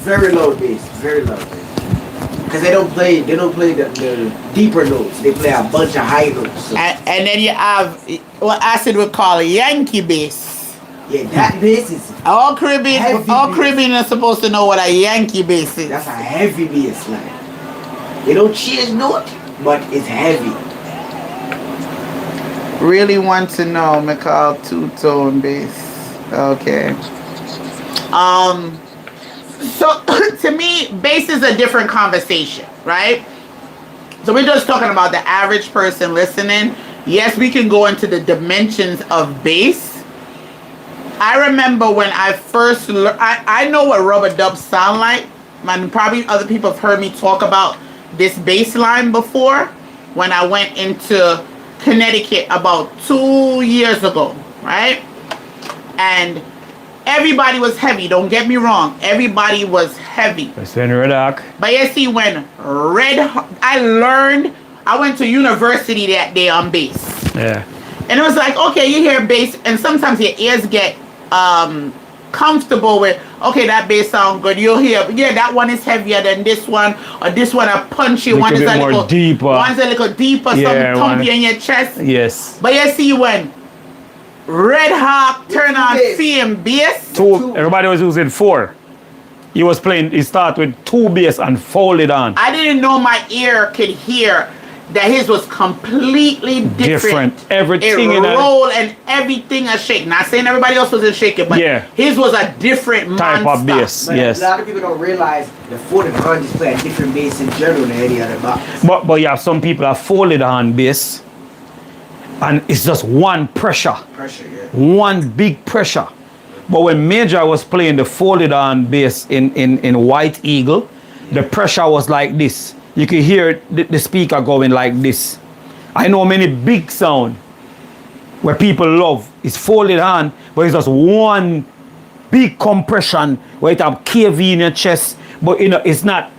Very loud bass. Very loud bass. Because they don't play the deeper notes. They play a bunch of high notes. So, And then you have what Acid would call a Yankee bass. yeah, that bass is All Caribbean Heavy Caribbean are supposed to know what a Yankee bass is. that's a heavy bass line. They don't change note, but it's heavy. Really want to know, McCall, two-tone bass. Okay. So to me, bass is a different conversation, right? So we're just talking about the average person listening. Yes, we can go into the dimensions of bass. I remember when I first learned, I know what rubber dubs sound like. And probably other people have heard me talk about this bass line before when I went into Connecticut about 2 years ago, right? And everybody was heavy. Don't get me wrong. Everybody was heavy. But you see, when I went to university that day on bass. Yeah. And it was like, okay, you hear bass, and sometimes your ears get comfortable with, okay, that bass sound good. You'll hear, yeah, that one is heavier than this one, or this one a punchy, Little one is bit a more little deeper. one's a little deeper, Yeah, something one- thumpy in your chest. Yes. But you see when Red Hawk turn on bass. CM bass, Two. Everybody was using 4. He was playing. He started with 2 bass and folded on. I didn't know my ear could hear that his was completely different. Everything it in a rolled and everything a shake. Not saying everybody else wasn't shaking, but Yeah. his was a different type monster. of bass. But Yes. a lot of people don't realize the 400 just play a different bass in general than any other box. But you have some people that folded on bass, and it's just one pressure. Pressure, yeah. One big pressure. But when Major was playing the folded on bass in White Eagle, the pressure was like this. You could hear the speaker going like this. I know many big sound where people love is folded on, but it's just one big compression where it have KV in your chest, but you know it's not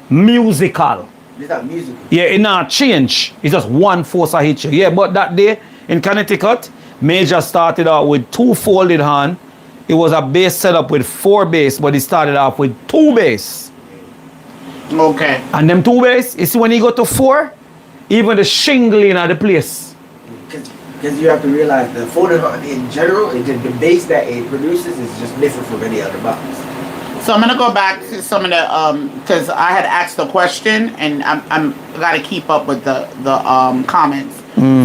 musical. It's not musical. Yeah, it not change. It's just one force I hit you. Yeah, but that day in Connecticut, Major started out with 2 folded hand. It was a bass setup with 4 bass, but he started off with 2 bass. Okay. And them 2 bass, you see when you go to 4, even the shingling of the place. Because you have to realize the 400 in general, the bass that it produces is just different from any other box. So I'm gonna go back to some of the because I had asked the question and I'm gotta keep up with the comments.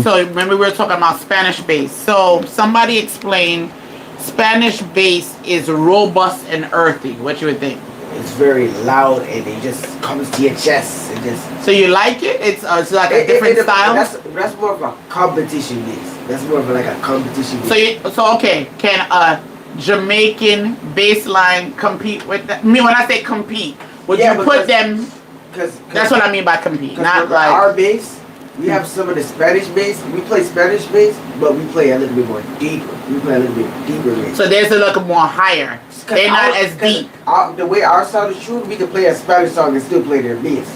So remember we were talking about Spanish bass. So somebody explained Spanish bass is robust and earthy. What you would think? It's very loud and it just comes to your chest. It just So you like it? It's like a different style. That's more of a competition bass. That's more of like a competition bass. So okay, can a Jamaican bass line compete with that? I mean, when I say compete, would Yeah, you because- put them? Cause That's what I mean by compete, Because not for like. our bass, we have some of the Spanish bass. We play Spanish bass, but we play a little bit more deeper. We play a little bit deeper bass. So there's a little more higher. They're not as deep. The way our sound is tuned, we can play a Spanish song and still play their bass.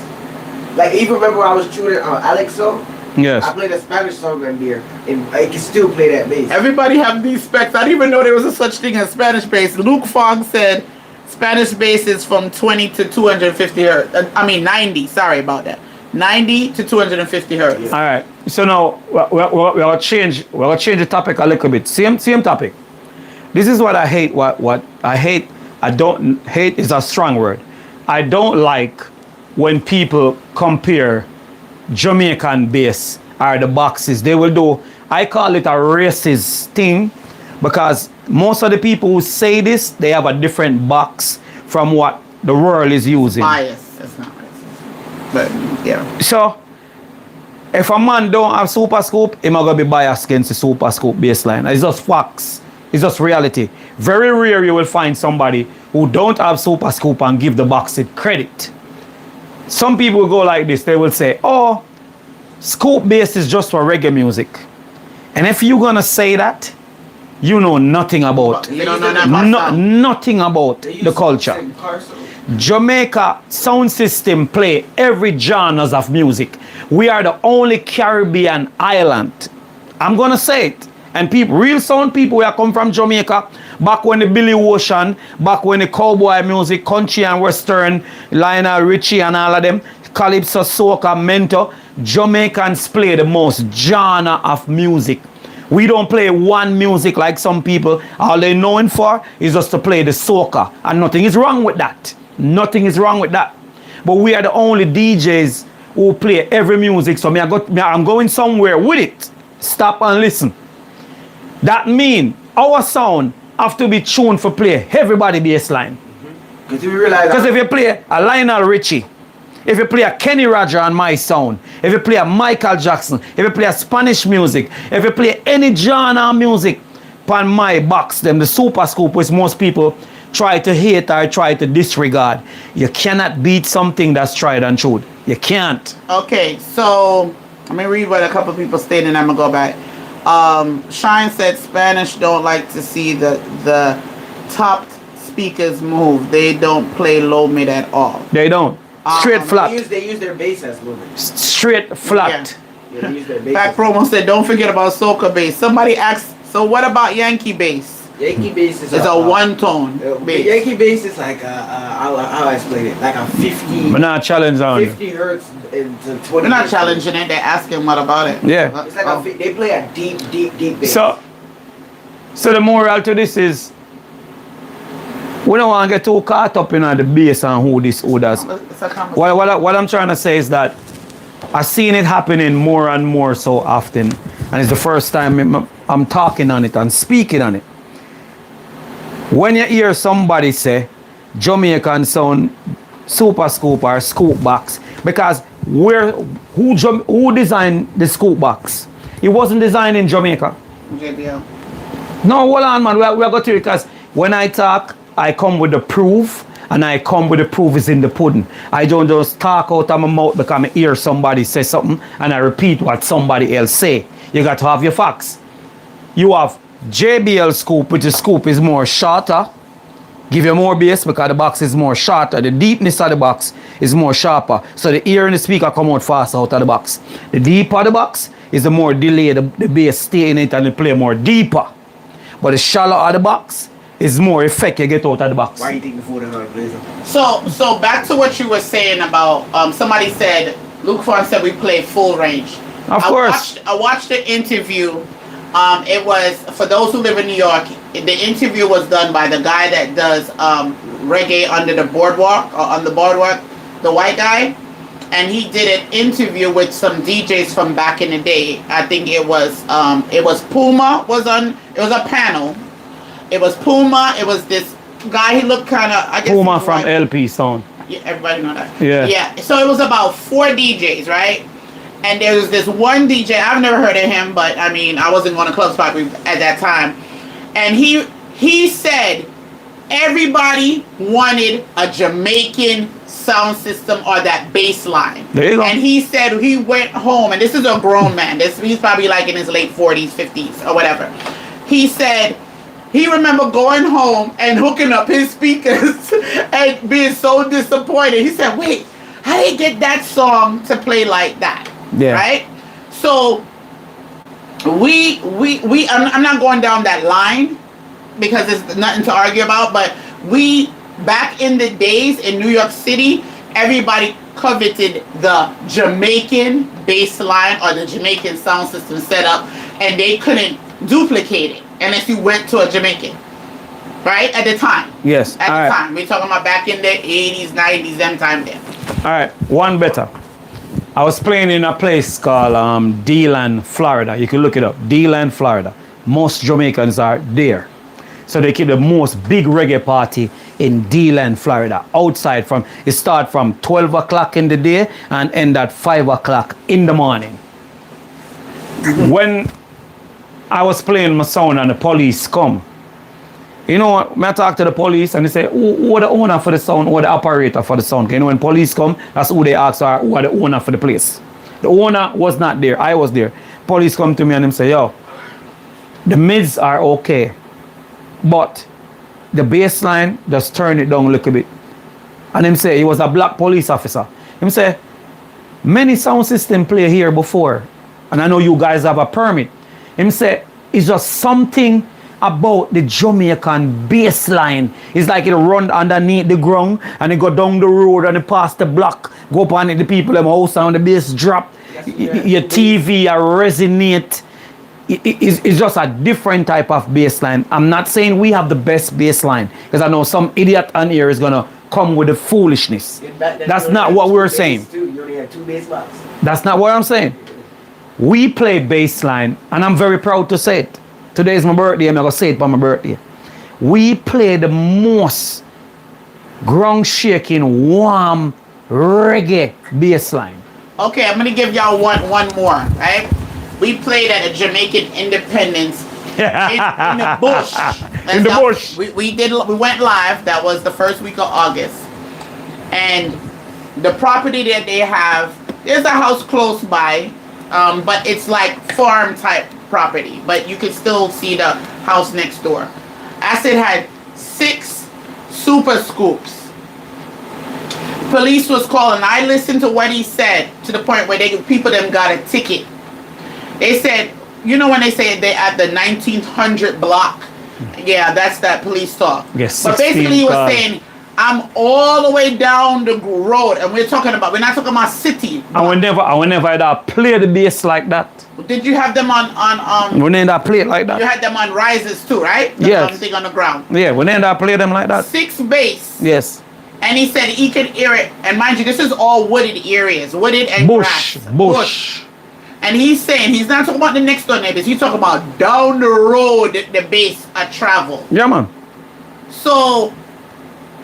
Like even remember when I was tuning Alexo? Yes. I played a Spanish song on there, and I can still play that bass. Everybody have these specs. I didn't even know there was a such thing as Spanish bass. Luke Fogg said Spanish bass is from 20 to 250 hertz. I mean 90. Sorry about that. 90 to 250 hertz. All right. So now we're gonna change the topic a little bit. Same topic. This is what I hate. What I hate. I don't hate is a strong word. I don't like when people compare Jamaican bass or the boxes. They will do. I call it a racist thing because most of the people who say this, they have a different box from what the world is using. Bias. That's not racist. But yeah. So, if a man don't have Super Scoop, he might gonna be biased against the Super Scoop baseline. It's just facts. It's just reality. Very rare you will find somebody who don't have Super Scoop and give the box it credit. Some people will go like this. They will say, oh, Scoop bass is just for reggae music. And if you're gonna say that, you know nothing about You don't know that much. nothing about the culture. Jamaica sound system play every genres of music. We are the only Caribbean island. I'm gonna say it. And people, real sound people who come from Jamaica, back when the Billy Ocean, back when the cowboy music, country and western, Lionel Richie and all of them, Calypso, Soca, Mento, Jamaicans play the most genre of music. We don't play one music like some people. All they're known for is just to play the soca. And nothing is wrong with that. Nothing is wrong with that. But we are the only DJs who play every music. So I'm going somewhere with it. Stop and listen. That means our sound have to be tuned for play everybody baseline. Because if you play a Lionel Richie, if you play a Kenny Roger on my sound, if you play a Michael Jackson, if you play a Spanish music, if you play any genre of music on my box, then the Super Scoop, which most people try to hate or try to disregard, you cannot beat something that's tried and true. You can't. Okay, so let me read what a couple people stated and I'm gonna go back. Shine said Spanish don't like to see the top speakers move. They don't play low mid at all. They don't. Straight flat. They use their bass as movement. Straight flat. Yeah, they use their bass. Back promo said don't forget about soca bass. Somebody asked, so what about Yankee bass? Yankee bass is It's a one tone bass. Yankee bass is like how I explain it, like a 50. But not challenge on you. 50 hertz into 20. They're not hertz. challenging it. They're asking what about it. Yeah. It's like they play a deep bass. So the moral to this is, we don't want to get too caught up in the bass and who does. It's a conversation. What I'm trying to say is that I've seen it happening more and more so often, and it's the first time I'm talking on it and speaking on it. When you hear somebody say Jamaican sound super scoop or scoop box, because who designed the scoop box? It wasn't designed in Jamaica. JBL. No, hold on, man. We're going to, because when I talk, I come with the proof, and I come with the proof is in the pudding. I don't just talk out of my mouth because I hear somebody say something and I repeat what somebody else say. You got to have your facts. You have JBL scoop, which the scoop is more shorter, give you more bass because the box is more shorter. The deepness of the box is more sharper. So the ear and the speaker come out faster out of the box. The deeper the box is the more delay the bass stay in it and it play more deeper. But the shallow of the box is more effect you get out of the box. Why do you think the $4 blazer? So back to what you were saying about somebody said Luke Fawn said we play full range. Of course. I watched the interview. It was, for those who live in New York, the interview was done by the guy that does reggae under the boardwalk, or on the boardwalk, the white guy. And he did an interview with some DJs from back in the day. I think it was Puma was on, it was a panel. It was Puma, it was this guy, he looked kind of, I guess. Puma from LP Sound. Yeah, everybody know that. Yeah. Yeah, so it was about 4 DJs, right? And there was this one DJ, I've never heard of him, but I mean, I wasn't going to Club Spot at that time. And he said everybody wanted a Jamaican sound system or that bass line. There you go. And he said he went home, and this is a grown man. He's probably like in his late 40s, 50s, or whatever. He said he remember going home and hooking up his speakers and being so disappointed. He said, wait, how did he get that song to play like that? Yeah. Right? So I'm not going down that line because there's nothing to argue about, but back in the days in New York City, everybody coveted the Jamaican bass line or the Jamaican sound system setup, and they couldn't duplicate it unless you went to a Jamaican. Right? At the time. Yes. At the time. We're talking about back in the 80s, 90s, them time there. All right, one better. I was playing in a place called DeLand, Florida. You can look it up. DeLand, Florida. Most Jamaicans are there. So they keep the most big reggae party in DeLand, Florida. Outside it start from 12 o'clock in the day and end at 5 o'clock in the morning. When I was playing my sound and the police come, you know what, I talk to the police and they say, who are the owner for the sound, or the operator for the sound? You know, when police come, that's who they ask, who are the owner for the place. The owner was not there, I was there. Police come to me and them say, yo, the mids are okay, but the bass line, just turn it down a little bit. And him say, he was a black police officer. Him say, many sound system play here before, and I know you guys have a permit. Him say, it's just something about the Jamaican bass line. It's like it run underneath the ground and it go down the road and it pass the block, go up on it, the people in the house and the bass drop. Your TV resonate. It's just a different type of bass line. I'm not saying we have the best bass line, because I know some idiot on here is gonna come with the foolishness. That's not what we're saying. You only had 2 bass boxes. That's not what I'm saying. We play bass line, and I'm very proud to say it. Today is my birthday, I'm going to say it for my birthday. We play the most ground shaking, warm reggae bass line. Okay, I'm gonna give y'all one more, right? We played at a Jamaican Independence in the bush. In the bush. We went live. That was the first week of August, and the property that they have, there's a house close by, but it's like farm type property, but you can still see the house next door. Acid had 6 super scoops. Police was calling. I listened to what he said to the point where people them got a ticket. They said, you know when they say they at the 1900 block Yeah, that's that police talk. Yes, but 16 basically he was cars. saying, I'm all the way down the road, and we're not talking about city. I will never ever play the bass like that. Did you have them on We never play it like you that. had them on rises too, right? The Yes. thing on the ground. Yeah, we never play them like that. 6 bass. Yes. And he said he could hear it. And mind you, this is all wooded areas, wooded and Bush. grass. Bush. And he's saying he's not talking about the next door neighbors. He's talking about down the road the bass travel. Yeah, man. So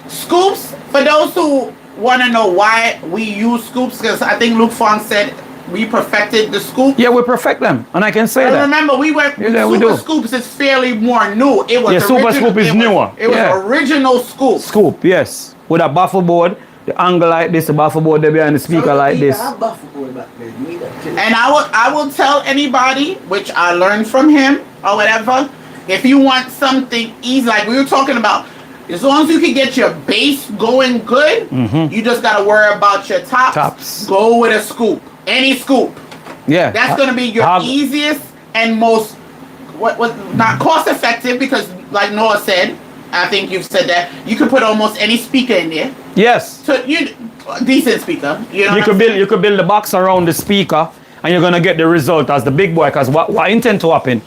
scoops, for those who want to know why we use scoops, because I think Luke Fong said we perfected the scoop. Yeah, we perfect them. And I can say And that. remember, we went Yeah, we Super do. Scoops is fairly more new. It was Yeah, Super Scoop is it was- newer. It was Yeah. original scoop. Scoop, yes. With a baffle board, the angle like this, the baffle board there behind the speaker like this. And I will tell anybody, which I learned from him or whatever, if you want something easy, like we were talking about, as long as you can get your bass going good, you just gotta worry about your tops. Tops. Go with a scoop, any scoop. Yeah. That's gonna be your easiest and most not cost effective, because like Noah said, I think you've said that you could put almost any speaker in there. Yes. So decent speaker. You know You what could I'm build saying? you could build the box around the speaker and you're gonna get the result as the big boy. Cause what intend to happen?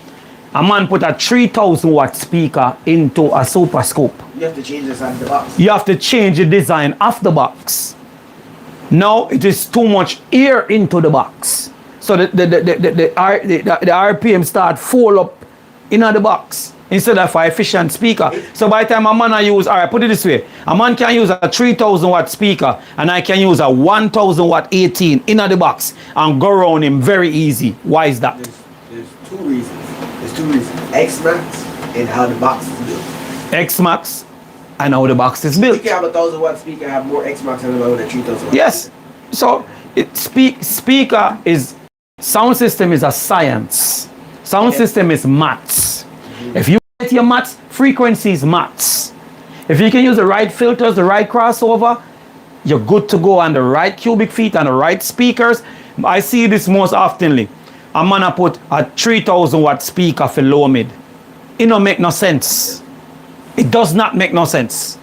A man put a 3,000 watt speaker into a Super Scoop. You have to change the size of the box. You have to change the design of the box. Now it is too much air into the box. So the RPM start fall up in the box instead of an efficient speaker. So by the time a man use, all right, put it this way, a man can use a 3,000 watt speaker and I can use a 1,000 watt 18 in the box and go around him very easy. Why is that? There's two reasons. X-Max and how the box is built. X-Max and how the box is You built. can have a 1,000 watt speaker, have more X-Max than a 3,000 watt. Yes. So speaker is, sound system is a science. Sound system is maths. If you get your maths, frequency is maths. If you can use the right filters, the right crossover, you're good to go on the right cubic feet and the right speakers. I see this most oftenly. I'm gonna put a 3,000 watt speaker for low mid. It don't make no sense. It does not make no sense.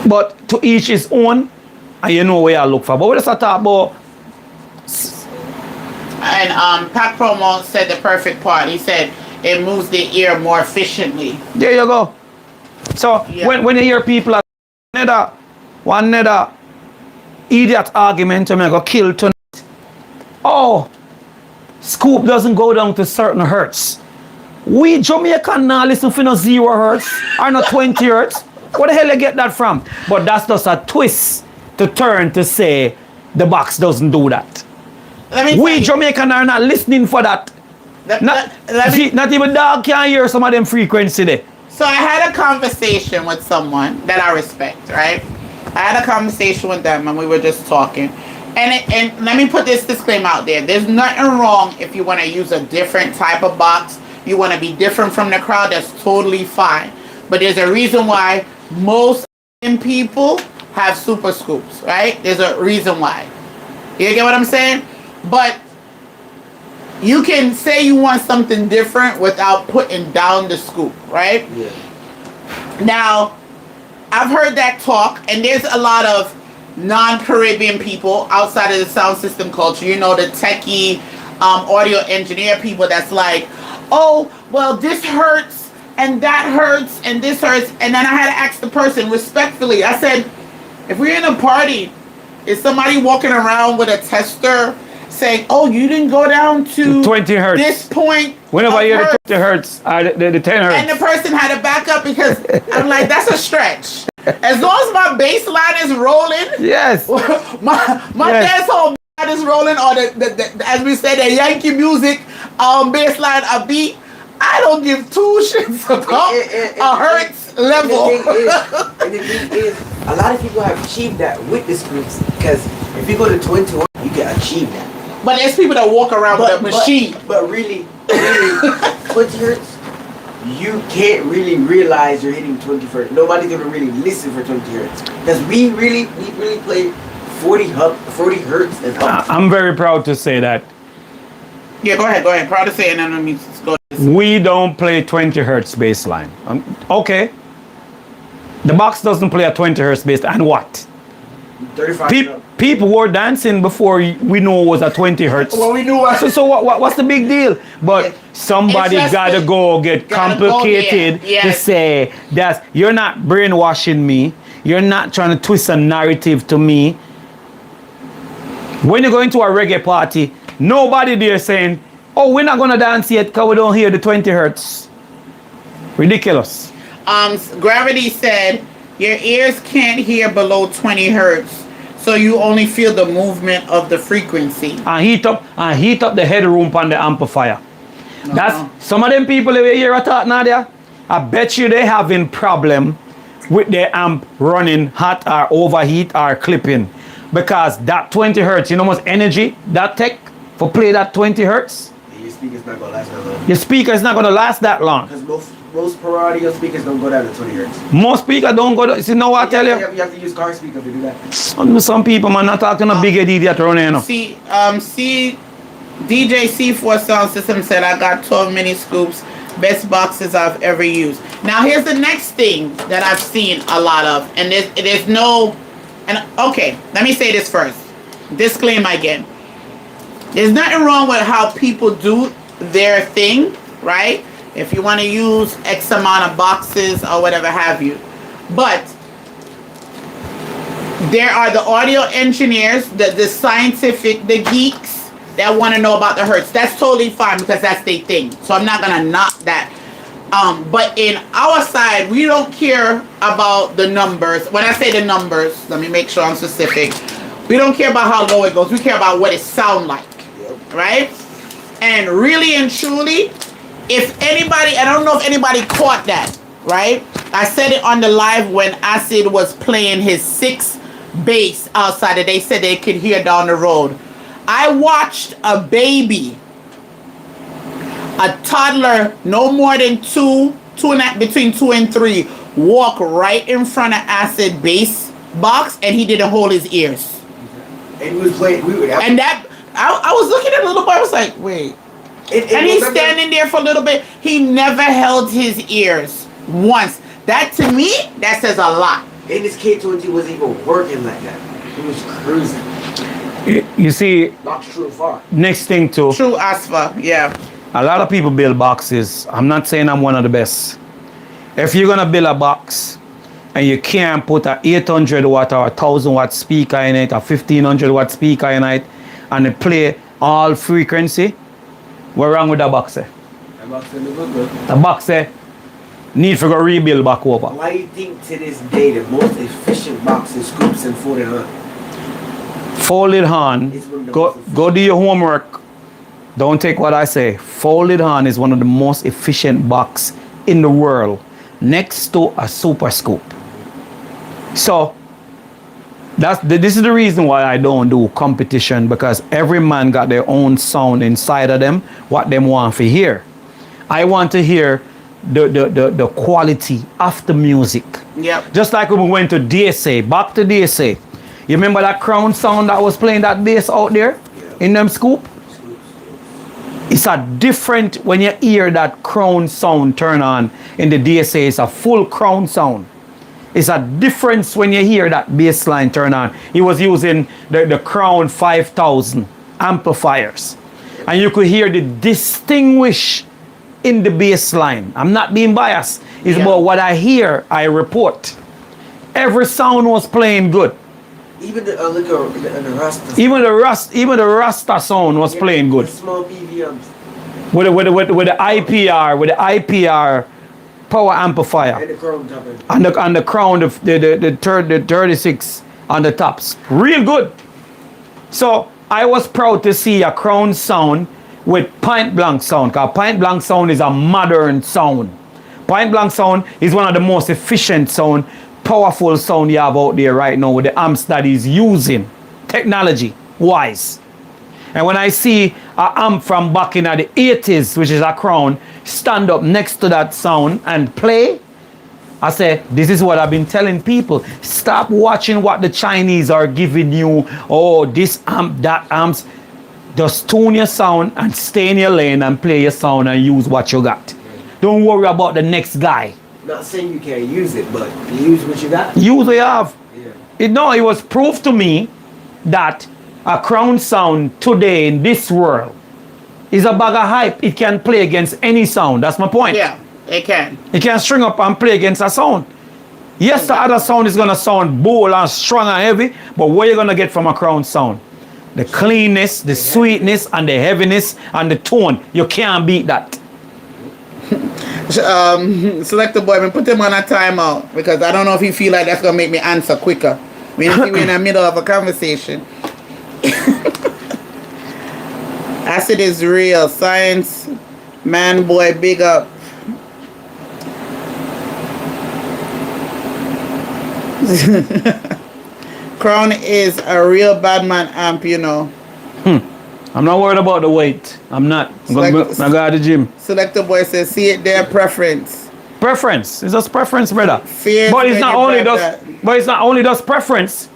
But to each his own, and you know where I look for. But we just talk about. And Pac Promo said the perfect part. He said it moves the ear more efficiently. There you go. So Yeah. when you hear people at one another idiot argument, I'm gonna kill tonight. Oh, scoop doesn't go down to certain hertz. We Jamaican now listen for no 0 hertz or no 20 hertz. Where the hell you get that from? But that's just a twist to turn to say the box doesn't do that. Let me We tell you, Jamaican are not listening for that. let- Not, let me- see, not even dog can hear some of them frequency there. So I had a conversation with someone that I respect, right? I had a conversation with them and we were just talking. And let me put this disclaimer out there. There's nothing wrong if you want to use a different type of box. You want to be different from the crowd. That's totally fine. But there's a reason why most people have Super Scoops, right? There's a reason why. You get what I'm saying? But you can say you want something different without putting down the scoop, right? Yeah. Now, I've heard that talk, and there's a lot of non-Caribbean people outside of the sound system culture. You know, the techie, audio engineer people that's like, oh, well, this hurts, and that hurts, and this hurts. And then I had to ask the person respectfully. I said, if we're in a party, is somebody walking around with a tester saying, oh, you didn't go down to 20 hertz. this point? Whenever of you hear hertz?" the 20 hertz, the 10 hertz. And the person had to back up because I'm like, that's a stretch. As long as my bass line is rolling, Yes. my Yes. dance hall line is rolling, or the as we say, the Yankee music bass line a beat, I don't give two shits about a hertz level. And the thing is, a lot of people have achieved that with the scripts, because if you go to 21, you can achieve that. But there's people that walk around with a machine. But really, 20 hertz, you can't really realize you're hitting 20 hertz. Nobody's gonna really listen for 20 hertz, because we really play 40 hertz and up. I'm very proud to say that Yeah, go ahead. Proud to say it, and then let me go. We don't play 20 hertz bass line. Okay. The box doesn't play a 20 hertz bass, and what? 35. People were dancing before we know it was a 20 hertz. Well, we knew what. So what's the big deal? But somebody It's just gotta the- go get gotta go complicated there. to Yes. say that you're not brainwashing me. You're not trying to twist a narrative to me. When you go into a reggae party, nobody there saying, "Oh, we're not gonna dance yet because we don't hear the 20 hertz." Ridiculous. Gravity said your ears can't hear below 20 hertz, so you only feel the movement of the frequency. And heat up the headroom on the amplifier. That's some of them people over here are talking now there. I bet you they having problem with their amp running hot or overheat or clipping, because that 20 hertz, you know how much energy that take for play that 20 hertz. Your speaker's not gonna last that long. Your speaker is not gonna last that long. Because most pro audio speakers don't go down to 20 hertz. Most speakers don't go to, see now what I tell you? You have to use car speakers to do that. Some people man not talking a big idiot around here, you know. See, DJ C4 Sound System said I got 12 mini scoops, best boxes I've ever used. Now here's the next thing that I've seen a lot of, and there's no, and okay, let me say this first. Disclaimer again. There's nothing wrong with how people do their thing, right? If you want to use X amount of boxes or whatever have you. But there are the audio engineers, the scientific, the geeks that want to know about the hertz. That's totally fine because that's their thing. So I'm not going to knock that. But in our side, we don't care about the numbers. When I say the numbers, let me make sure I'm specific. We don't care about how low it goes. We care about what it sounds like. Right? And really and truly, if anybody, I don't know if anybody caught that, right? I said it on the live when Acid was playing his 6 bass outside and they said they could hear down the road. I watched a baby, a toddler, no more than between 2 and 3, walk right in front of Acid bass box, and he didn't hold his ears. And he was playing. And that, I was looking at the little boy, I was like, wait. And he's standing there for a little bit. He never held his ears once. That, to me, that says a lot. And his K20 wasn't even working like that. It was cruising. You see, Not true far. next thing too, True Asfa, yeah. a lot of people build boxes. I'm not saying I'm one of the best. If you're gonna build a box and you can't put a 800 watt or a 1000 watt speaker in it, a 1500 watt speaker in it, and it play all frequency, what's wrong with the box? The box need to go rebuild back over. Why do you think to this day the most efficient box is scoops and folded on? Folded horn. Go do your homework. Don't take what I say. Folded horn is one of the most efficient box in the world, next to a super scoop. So this is the reason why I don't do competition, because every man got their own sound inside of them, what them want to hear. I want to hear the quality of the music. Yep. Just like when we went to DSA, back to DSA. You remember that crown sound that was playing that bass out there in them scoop? It's a different, when you hear that crown sound turn on in the DSA, it's a full crown sound. It's a difference when you hear that bass line turn on. He was using the Crown 5000 amplifiers. And you could hear the distinguish in the bass line. I'm not being biased. It's about what I hear, I report. Every sound was playing good. Even the Rasta. Even the Rasta sound was playing good. The small PVMs. With the IPR power amplifier. And the chrome topper. And the crown, the 36 on the tops. Real good. So I was proud to see a crown sound with Point Blank sound, because Point Blank sound is a modern sound. Point Blank sound is one of the most efficient sound, powerful sound you have out there right now with the amps that he's using, technology wise. And when I see an amp from back in the 80s, which is a crown, stand up next to that sound and play, I say, this is what I've been telling people. Stop watching what the Chinese are giving you. Oh, this amp, that amps. Just tune your sound and stay in your lane and play your sound and use what you got. Don't worry about the next guy. Not saying you can't use it, but you use what you got. Use what you have. Yeah. It was proved to me that a crown sound today in this world is a bag of hype. It can play against any sound. That's my point. Yeah, it can. It can string up and play against a sound. Yes, the other sound is going to sound bold and strong and heavy, but what are you going to get from a crown sound? The cleanness, the sweetness, and the heaviness, and the tone. You can't beat that. Selector boy, me put him on a timeout because I don't know if he feel like that's gonna make me answer quicker. We in the middle of a conversation. Acid is real. Science, man, boy, big up. Crown is a real bad man amp, you know. I'm not worried about the weight. I'm not. I'm going to go to the gym. Selector boy says, see it their preference. Preference. It's just preference, brother. Fear But it's when not you only grab just. that. But it's not only just preference.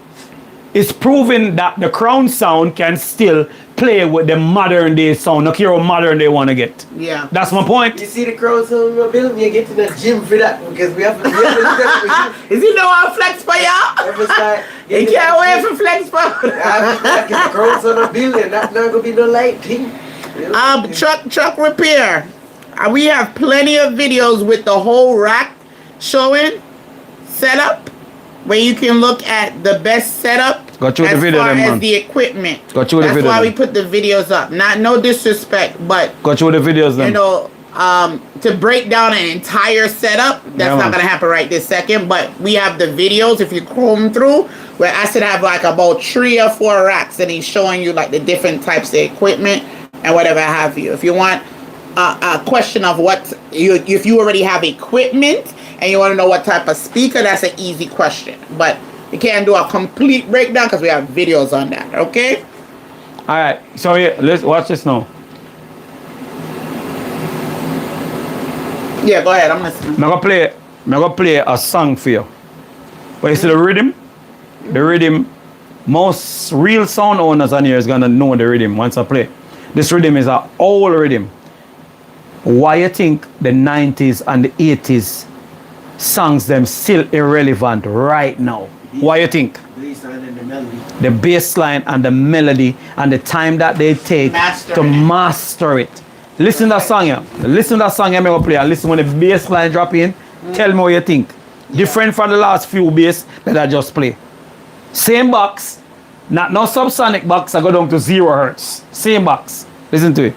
It's proven that the crown sound can still play with the modern day sound. Look here, how modern they want to get. Yeah. That's my point. You see the crowds on the building, you get to the gym for that because we have to Is he know how flex for y'all? He can't wait for flex for. the crowds on the building, that's not gonna be no light thing. Truck repair. We have plenty of videos with the whole rack showing setup where you can look at the best setup Go through the as video far then, as man. the equipment. Go through the That's video why then. we put the videos up. Not no disrespect, but Go through the videos then. you know, to break down an entire setup, that's Yeah, not man. gonna happen right this second. But we have the videos if you comb through where I should have like about 3 or 4 racks and he's showing you like the different types of equipment and whatever have you. If you want a question of what if you already have equipment and you want to know what type of speaker, that's an easy question. But you can't do a complete breakdown because we have videos on that. Okay. All right. So yeah, let's watch this now. Yeah, go ahead. I'm listening. I'm gonna play a song for you. But you see the rhythm? The rhythm, most real sound owners on here is gonna know the rhythm once I play. This rhythm is an old rhythm. Why you think the 90s and the 80s songs them still irrelevant right now? Why you think? Baseline and the melody. The bass line and the melody and the time that they take Mastering to it. master it. Listen to that song here. Listen to that song I'm gonna play and listen when the bass line drop in. Tell me what you think. Different from the last few bass that I just play. Same box, not no subsonic box, I go down to 0 hertz. Same box. Listen to it.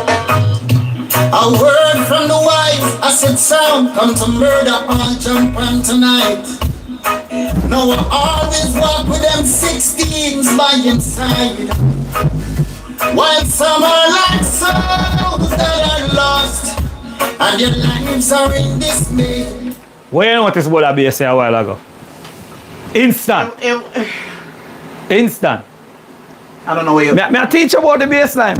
A word from the wife, I said, sound, come to murder, all jump on tonight. Now I always walk with them 16s by inside. While some are like souls that are lost, and their lives are in dismay. What you notice about that bass here a while ago? Instant. Instant. I don't know where you. Me I teach you about the bass line.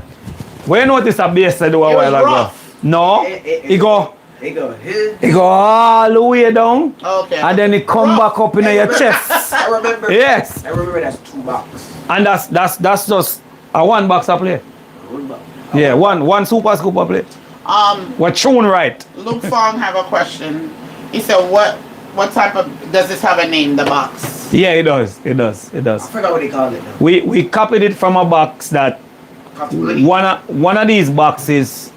What you notice that bass line do a It was while ago? rough. No. It go. They go here. It go all the way down. Okay. And then it come back up in your chest. I remember. Yes. I remember that's 2 box. And that's just a 1 box I play. 1 box. Yeah, one super scoop I play. What tune right? Luke Fong have a question. He said, "What type of does this have a name? The box." Yeah, it does. It does. It I does. forgot what they call it now. We copied it from a box that one of these boxes.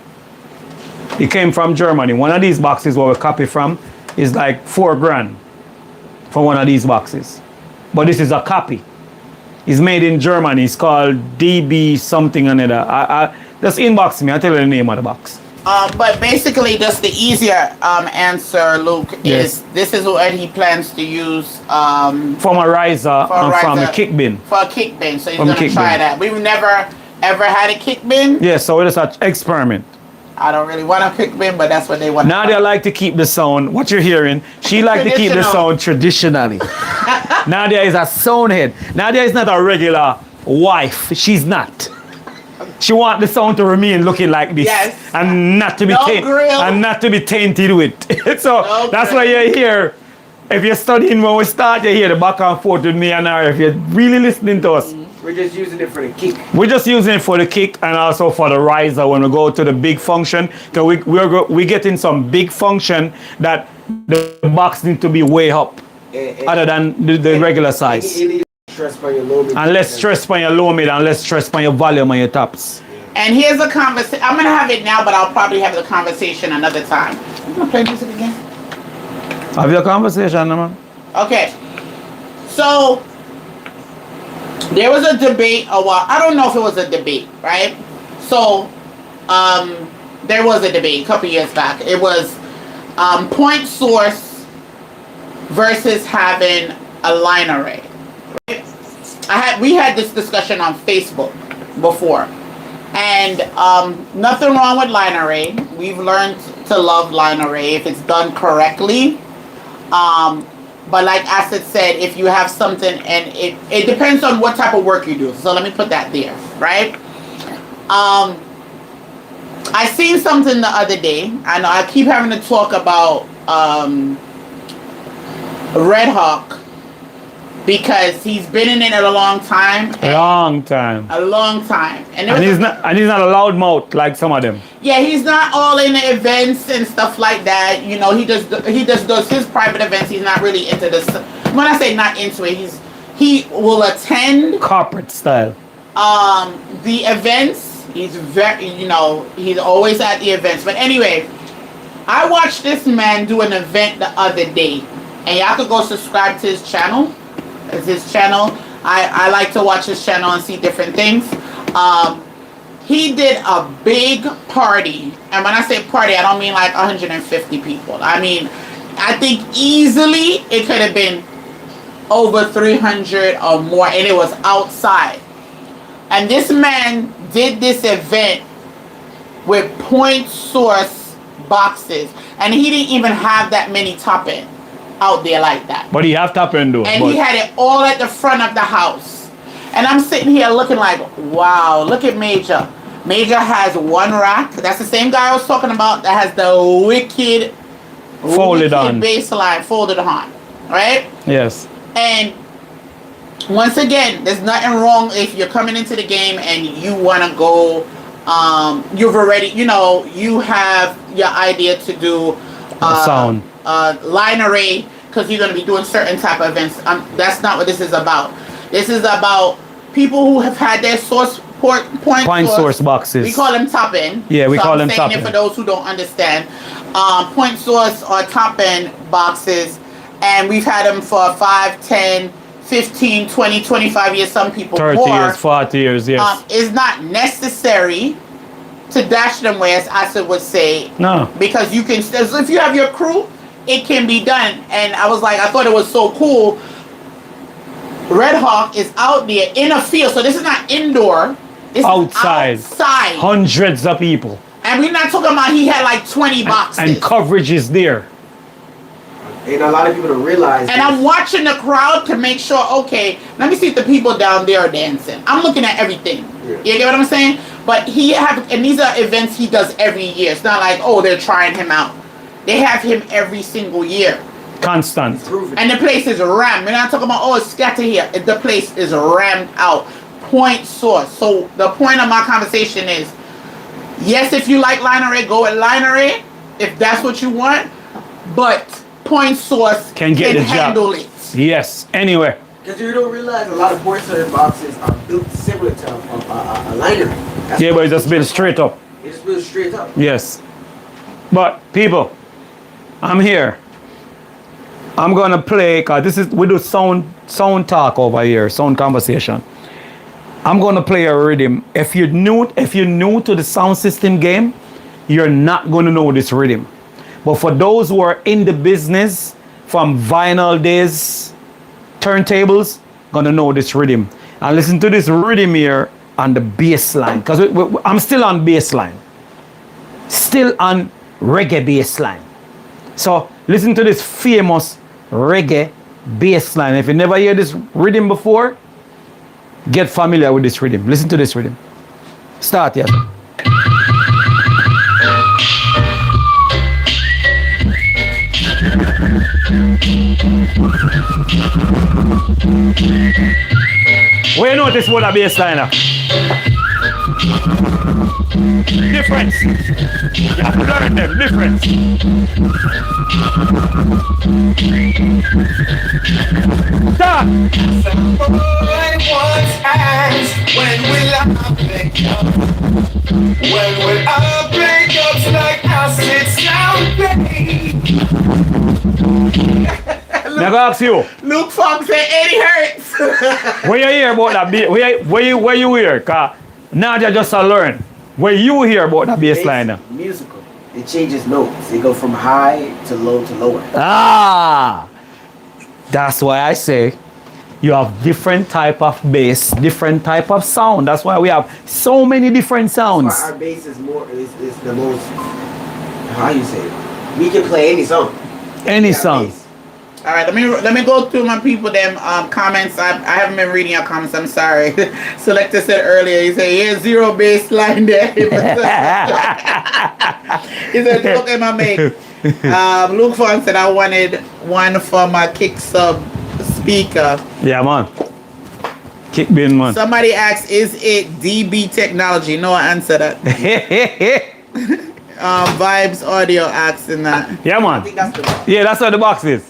It came from Germany. One of these boxes what we copy from is like $4,000 for one of these boxes. But this is a copy. It's made in Germany. It's called DB something or another. Just inbox me. I'll tell you the name of the box. But basically, just the easier answer, Luke, Yes. is this is what he plans to use From a riser for a and from a riser- kick bin. for a kick bin. So he's From gonna kick try bin. that. We've never ever had a kick bin. Yeah, so it's an experiment. I don't really want a kick bin, but that's what they want. Nadia like to keep the sound. What you're hearing, she like to keep the Traditional. sound traditionally. Nadia is a sound head. Nadia is not a regular wife. She's not. She want the sound to remain looking like this. Yes. And not to be No grill. and not to be tainted with. So No that's grill. why you're here. If you're studying when we start, you hear the back and forth with me and her. If you're really listening to us, We're just using it for the kick. we're just using it for the kick and also for the riser when we go to the big function. Because we're getting some big function that the box need to be way up other than the regular size. Stress by your low mid. And less stress on your low mid and less stress on your volume and your tops. And here's a conversation. I'm gonna have it now, but I'll probably have the conversation another time. You gonna play music again? Have your conversation, man. Okay. So there was a debate a while. I don't know if it was a debate, right? So there was a debate a couple years back. It was point source versus having a line array. Right? We had this discussion on Facebook before. And nothing wrong with line array. We've learned to love line array if it's done correctly. But like Acid said, if you have something, and it depends on what type of work you do. So let me put that there, right? I seen something the other day. I know I keep having to talk about Red Hawk because he's been in it a long time. Long time. A long time. And he's not a loud mouth like some of them. Yeah, he's not all in the events and stuff like that. You know, he just does his private events. He's not really into this. When I say not into it, he will attend Corporate style. the events. He's he's always at the events. But anyway, I watched this man do an event the other day, and y'all could go subscribe to his channel. It's his channel. I like to watch his channel and see different things. He did a big party, and when I say party, I don't mean like 150 people. I mean, I think easily it could have been over 300 or more, and it was outside. And this man did this event with point source boxes, and he didn't even have that many top-end out there like that. But he have top end though. And he had it all at the front of the house. And I'm sitting here looking like, wow, look at Major. Major has one rack. That's the same guy I was talking about that has the wicked Folded on. bass line folded on. Right? Yes. And once again, there's nothing wrong if you're coming into the game and you want to go, you've already, you have your idea to do Sound. line array because you're going to be doing certain type of events. That's not what this is about. This is about people who have had their point source boxes. We call them top end. Yeah, we call them top I'm saying end. it for those who don't understand. Point source or top end boxes, and we've had them for 5, 10, 15, 20, 25 years. Some people 30 more. years, 40 years, yes. It's not necessary to dash them where, as Acid would say. No. Because you can, if you have your crew, it can be done. And I was like, I thought it was so cool. Red Hawk is out there in a field, so this is not indoor. This Outside. is outside. Hundreds of people. And we're not talking about he had like 20 boxes. And coverage is there. And a lot of people don't realize. And I'm watching the crowd to make sure, okay, let me see if the people down there are dancing. I'm looking at everything. Yeah. You get what I'm saying? But and these are events he does every year. It's not like, oh, they're trying him out. They have him every single year. Constant. And the place is rammed. We're not talking about, oh, it's scattered here. The place is rammed out. Point source. So the point of my conversation is, yes, if you like line array, go with line array, if that's what you want. But point source Can get the job. handle it. Yes, anyway. Because you don't realize a lot of point source boxes are built similar to a liner. That's Yeah, why but it's just built straight up. It's built straight up. Yes. But people, I'm here. I'm gonna play, cause we do sound talk over here, sound conversation. I'm gonna play a rhythm. If you're new to the sound system game, you're not gonna know this rhythm. But for those who are in the business from vinyl days, turntables, gonna know this rhythm. And listen to this rhythm here on the bass line, because I'm still on bass line. Still on reggae bass line. So listen to this famous reggae bass line. If you never hear this rhythm before, get familiar with this rhythm. Listen to this rhythm. Start yet. Where you notice what a bass line are? Difference. You have to learn them. Difference. Start. Boy once asked, when will I break up? When will I break up like acid sound, Now go ask you. Luke Fong said Eddie Hurts. Where you hear about that bass? Where you hear? Cause Nadia just a learn. Where you hear about that bass line? Musical. It changes notes. It go from high to low to lower. Ah, that's why I say you have different type of bass, different type of sound. That's why we have so many different sounds. Our bass is the most. How you say it? We can play any song. Any Yeah, song. bass. All right, let me go through my people them comments. I haven't been reading your comments. I'm sorry. Selector said earlier. He said, "Yeah, zero baseline there." He said, "Okay, my mate." Luke Fong said, "I wanted one for my kick sub speaker." Yeah, man. Kick bin, man. Somebody asked, "Is it DB technology?" No, I answer that. Vibes Audio asking that. Yeah, I man. think that's the Yeah, that's what the box is.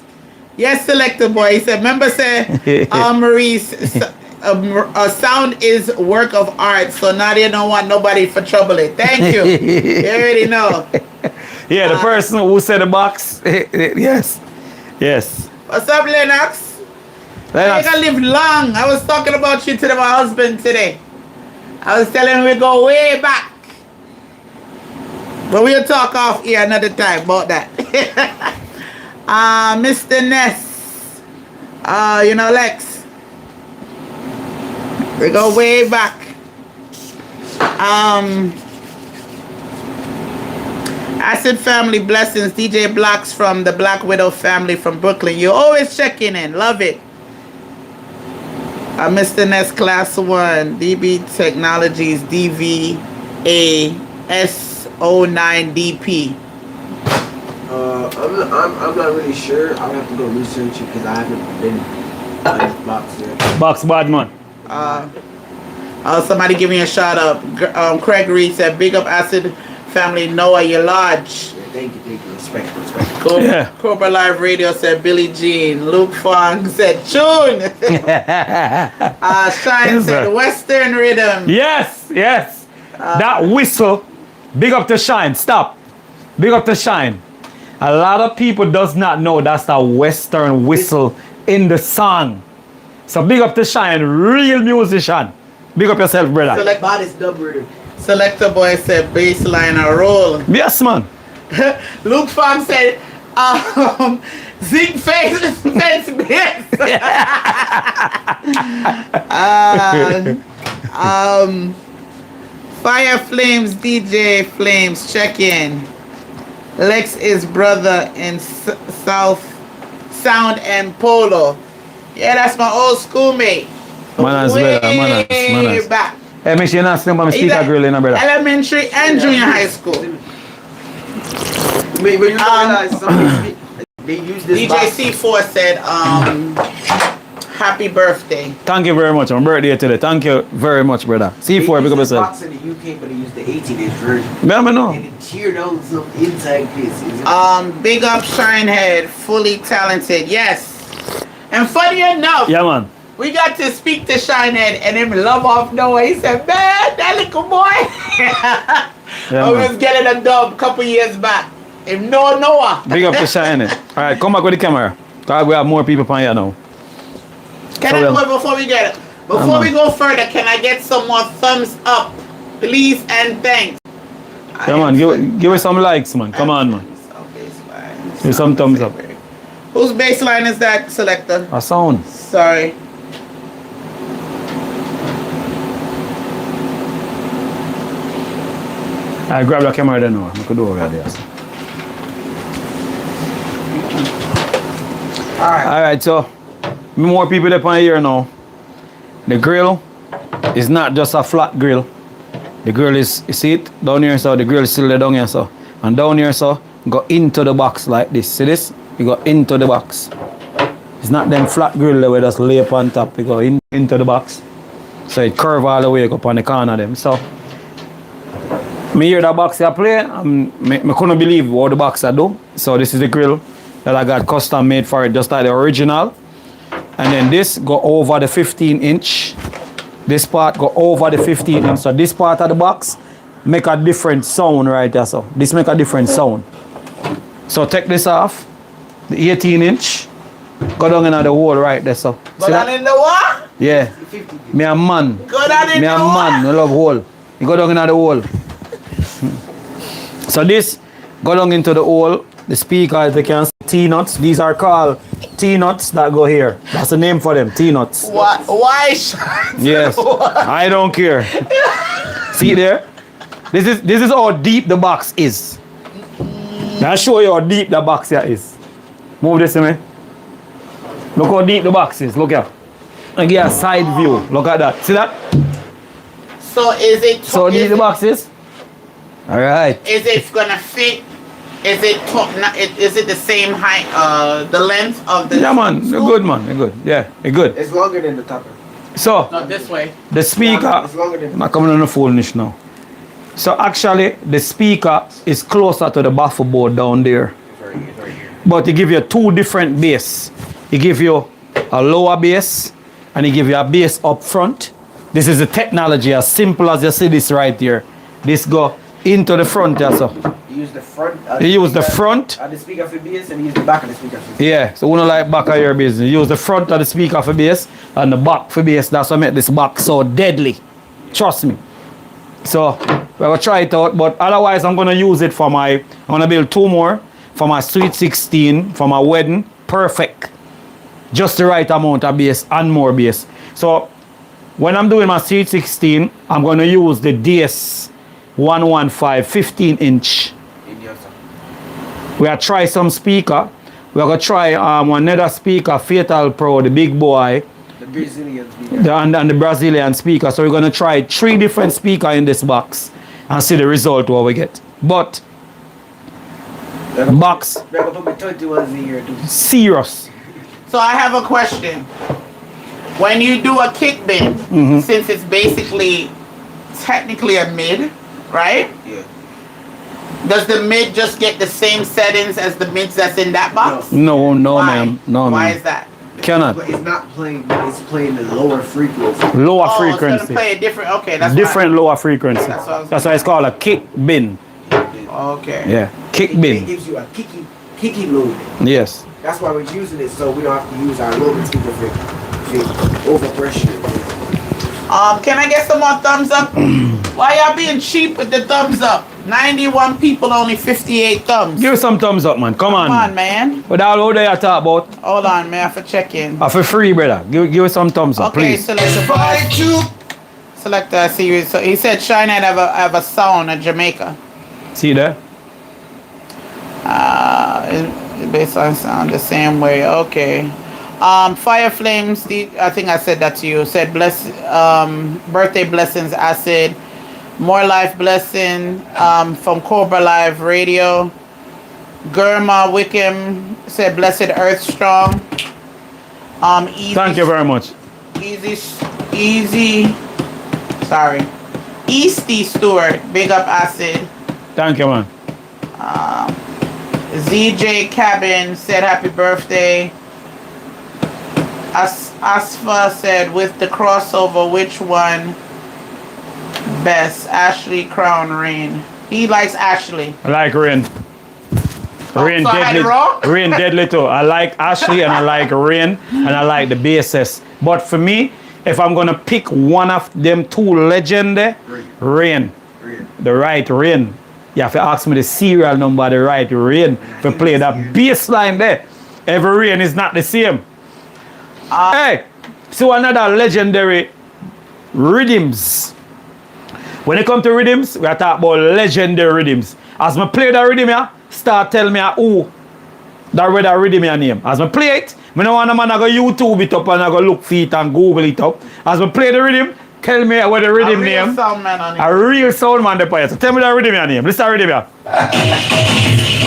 Yes, Selector Boy. He said, remember say, Maurice, sound is work of art, so Nadia don't want nobody for trouble it. Thank you. You already know. Yeah, the person who said the box. Yes. Yes. What's up, Lennox? You're Lennox. gonna live long. I was talking about you to my husband today. I was telling him we go way back. But we'll talk off here another time about that. Mr. Ness. Lex. We go way back. Acid Family Blessings. DJ Blacks from the Black Widow family from Brooklyn. You're always checking in. Love it. Mr. Ness Class 1. DB Technologies DVA S09DP. I'm not really sure. I'll have to go research it because I haven't been on this box yet. Box bad, man. Somebody give me a shout out. Craig Reed said, "Big up Acid Family, Noah, your lodge." Yeah, thank you. Respect. Cobra Live Radio said, "Billie Jean." Luke Fong said, "Tune." Shine said, "Western Rhythm." Yes. That whistle. Big up to Shine. Stop. Big up to Shine. A lot of people does not know that's a Western whistle in the song. So big up to Shine, real musician. Big up yourself, brother. Select- Baddest dub rhythm. Selector Boy said, "Baseline a roll." Yes, man. Luke Fong said, "Zig fence bass." Fire Flames DJ Flames check in. Lex is brother in South Sound and Polo. Yeah, that's my old schoolmate. Manners, brother, manners. Back. Hey, make sure you're not singing about me He's speaker at grill, brother. Elementary and junior high school. When you realize somebody they use this DJ box. C4 said, "Happy birthday." Thank you very much. My birthday today. Thank you very much, brother. They C4, use big up this yourself. box in the UK, but they use the 18-inch version. Remember no? And it tear down some inside pieces. Big up Shinehead, fully talented. Yes. And funny enough, Yeah, man. we got to speak to Shinehead and him love off Noah. He said, "Man, that little boy." Yeah, I man. was getting a dub a couple years back. If no Noah. Big up to Shine. All right, come back with the camera. Cause we have more people on here now. Can So I well. go before we get it? Before we go further, can I get some more thumbs up, please and thanks? Come on, give us some likes, man. Come on, man. Give me some thumbs up. Whose baseline is that, Selector? A sound. Sorry. I grab the camera then now. I could do over there. Alright, so more people up on here now. The grill is not just a flat grill. The grill is, you see it down here, so the grill is still there down here, so. And down here, so, go into the box like this. See this? You go into the box. It's not them flat grill that we just lay up on top. You go into the box. So it curve all the way up on the corner of them. So, me hear that box I play, I couldn't believe what the box I do. So this is the grill that I got custom made for it, just like the original. And then this go over the 15-inch. This part go over the 15-inch. So this part of the box make a different sound right there. So this make a different sound. So take this off. The 18-inch. Go down in the hole right there. So Go down in the what? yeah. Me a man. Go down in Me the a man. I what? love hole. You go down in the hole. So this go down into the hole. The speakers, they can see T-nuts. These are called T-nuts that go here. That's the name for them, T-nuts. What? Why? Yes. I don't care. See there? This is how deep the box is. I'll show you how deep the box here is. Move this to me. Look how deep the box is. Look here. I give you a side view. Look at that. See that? So is it? So deep the box is? Alright. Is it gonna fit? Is it? Is it the same height? The length of the? Yeah man, you're good man. You're good. Yeah, you're good. It's longer than the topper. So Not this way. the speaker, It's longer than I'm not coming on the phone niche now. So actually the speaker is closer to the baffle board down there. But it give you two different bass. It give you a lower bass and it give you a bass up front. This is the technology, as simple as you see this right here. This go into the front there, so. You use the front. You use the front. Of the speaker for bass, and you use the back of the speaker for bass. Yeah, so we don't like back of your business. Use the front of the speaker for bass and the back for bass. That's what make this box so deadly. Trust me. So we're gonna try it out, but otherwise I'm gonna use it for I'm gonna build two more for my Sweet 16 for my wedding. Perfect. Just the right amount of bass and more bass. So when I'm doing my Sweet 16, I'm gonna use the DS 115 15-inch. We are try some speaker. We're gonna try another speaker, Fatal Pro, the big boy, The Brazilian speaker. and the Brazilian speaker. So we're gonna try 3 different speakers in this box and see the result what we get. But box We're gonna put my 21s in here too. serious. So I have a question. When you do a kick bin, since it's basically technically a mid, right? Yeah. Does the mid just get the same settings as the mids that's in that box? No, no, Why? ma'am. No, Why ma'am. is that? Cannot. But it's not playing. It's playing the lower frequency. Lower Oh, it's frequency. gonna play a different. Okay, that's Different lower frequency. That's what I was That's why it's called a kick bin. Why. Okay. Yeah, kick It bin. gives you a kicky load. Yes. That's why we're using it, so we don't have to use our loaded speaker for overpressure. Can I get some more thumbs up? Why y'all being cheap with the thumbs up? 91 people, only 58 thumbs. Give us some thumbs up, man. Come on. Come on, man. But all what they are talk about Hold on, man. I have to check in. for free, brother. Give us some thumbs up, Okay, please. select a series. So he said China have a sound in Jamaica. See there? Based on sound the same way. Okay. Fire Flames, I think I said that to you. Said birthday blessings, acid. More life blessing from Cobra Live Radio. Gurma Wickham said blessed earth strong. Easy, Thank you very much. sorry. Easty Stewart, big up acid. Thank you, man. ZJ Cabin said happy birthday. Asfa said with the crossover, which one best? Ashley, Crown, Rain. He likes Ashley. I like Rain. Rain so I had it wrong? deadly. Rain deadly too. I like Ashley and I like Rain and I like the basses. But for me, if I'm gonna pick one of them two legendary, Rain. The right Rain. You have to ask me the serial number, the right Rain, to play that bass line there. Every Rain is not the same. Hey, so another legendary rhythms. When it comes to rhythms, we are talking about legendary rhythms. As I play the rhythm here, start tell me who that rhythm your name. As I play it, I don't want a man to go YouTube it up and I go look for it and Google it up. As I play the rhythm, Tell me what the rhythm name. Sound man on it. A real sound man there. So tell me the rhythm name. Listen to the rhythm.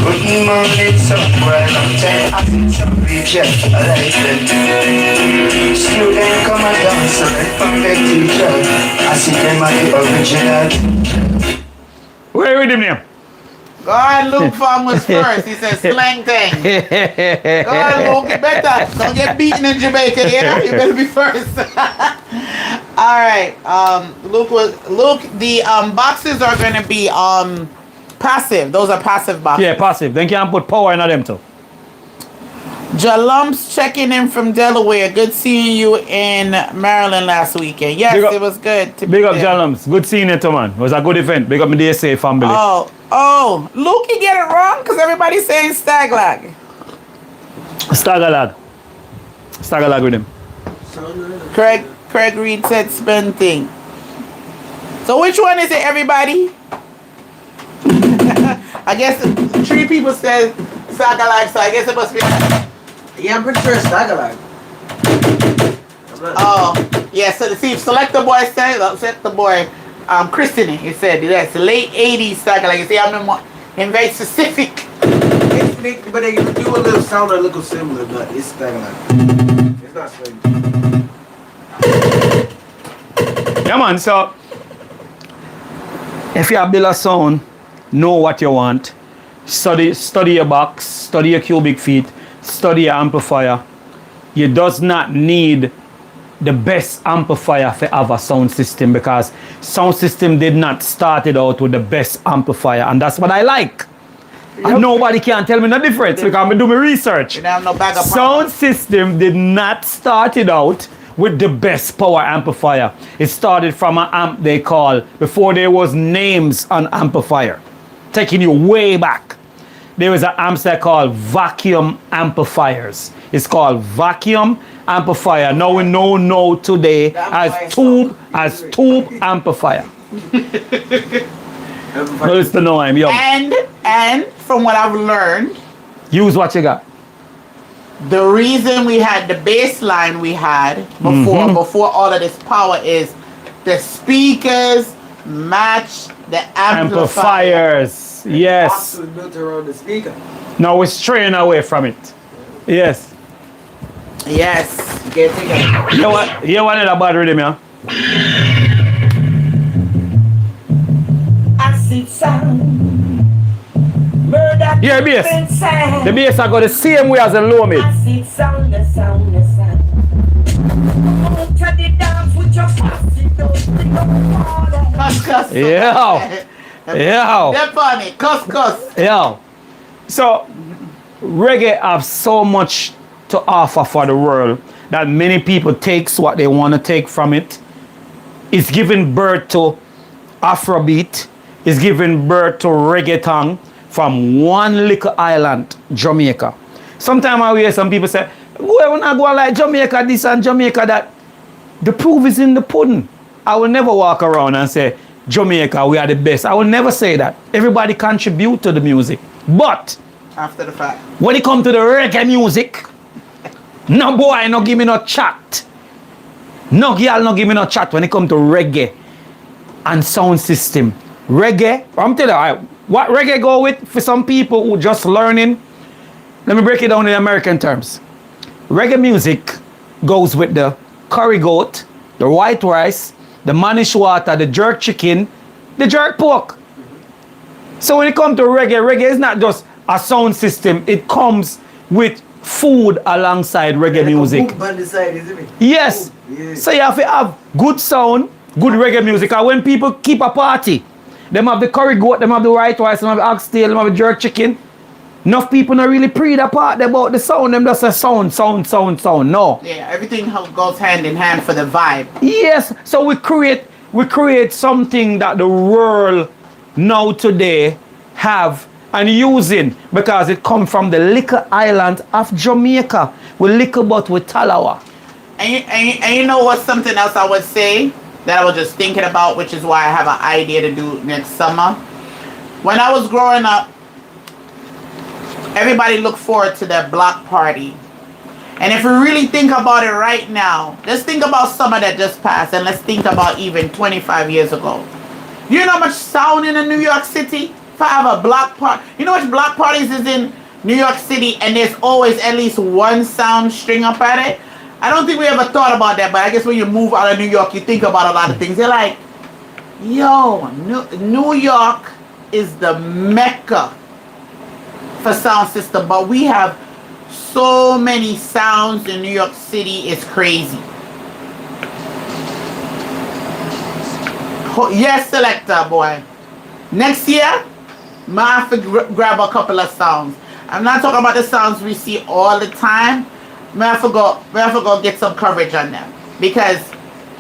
Good morning, somewhere I'm telling I think some teacher, I like them. Student come and dance, from the teacher. I see them at the original. What the rhythm name? Go on, Luke Farm was first. He said slang thing. Go on, Luke, you better. Don't get beaten in Jamaica, you know? You better be first. All right. Luke, the boxes are gonna be passive. Those are passive boxes. Yeah, passive. Then can't put power in them too. Jalumps checking in from Delaware. Good seeing you in Maryland last weekend. Yes, Big up- it was good. To Big be up there. Jalums. Good seeing you too, man. It was a good event. Big up my DSA family. Oh, Luke, you get it wrong because everybody's saying Staglag. Stagalag. Stagalag with him. Craig Reed said spending. So which one is it, everybody? I guess 3 people said Staglag, so I guess it must be. Yeah, I'm pretty sure it's Tagalog. Oh, yeah. So see, select the boy said, select the boy. Christian, he said that's late 80s Staglag. You see, I'm very specific. But they do a little sound a little similar, but it's Tagalog. It's not slang. Yeah, man. So, if you build a sound, know what you want. Study your box, study your cubic feet, study your amplifier. You does not need the best amplifier for have a sound system because sound system did not start it out with the best amplifier, and that's what I like. And nobody can tell me the difference because I do my research. You don't have no backup. Sound system did not start it out with the best power amplifier. It started from an amp they call, before there was names on amplifier. Taking you way back. There was an amp they called vacuum amplifiers. It's called vacuum amplifier. Now we know today as tube amplifier. No, it's the no I'm young. And from what I've learned, Use what you got. the reason we had the bass line we had before all of this power is the speakers match the amplifier. Amplifiers. Yes. Box was built around the speaker. Now we're straying away from it. Yes. Yes. You can't take it. You want it about rhythm, yeah? Acid sound, murder. Yeah, bass. Sound. The bass are go the same way as the low mid. Acid sound, the sound, the sound. Come to the dance with your acid, don't think of Cuss. Yeah. Yeah. They're funny. Cuss. Yeah. So reggae have so much to offer for the world that many people takes what they want to take from it. It's giving birth to Afrobeat. It's giving birth to reggaeton from one little island, Jamaica. Sometimes I hear some people say, "Well, when I go like Jamaica this and Jamaica that," the proof is in the pudding. I will never walk around and say, Jamaica, we are the best. I will never say that. Everybody contribute to the music. But After the fact. when it comes to the reggae music, no boy no give me no chat. No girl no give me no chat when it comes to reggae and sound system. Reggae, I'm telling you, what reggae go with for some people who just learning. Let me break it down in American terms. Reggae music goes with the curry goat, the white rice, the manish water, the jerk chicken, the jerk pork. So when it comes to reggae is not just a sound system. It comes with food alongside reggae music. Book band side, isn't it? Yes. Yeah. So you have to have good sound, good reggae music. And when people keep a party, them have the curry goat, them have the white rice, them have the oxtail, them have the jerk chicken. Enough people not really pre the part about the sound. Them just say sound. No. Yeah, everything goes hand in hand for the vibe. Yes. So we create something that the world now today have and using because it come from the little island of Jamaica. We little but with Talawa. And you know what's something else I would say that I was just thinking about, which is why I have an idea to do next summer. When I was growing up, everybody looked forward to their block party. And if we really think about it right now, let's think about summer that just passed, and let's think about even 25 years ago. You know how much sound in New York City? If I have a block party, you know how much block parties is in New York City, and there's always at least one sound string up at it? I don't think we ever thought about that, but I guess when you move out of New York, you think about a lot of things. You're like, yo, New York is the mecca for sound system, but we have so many sounds in New York City. It's crazy. Yes, selector boy. Next year, I have to grab a couple of sounds. I'm not talking about the sounds we see all the time. I have to go get some coverage on them, because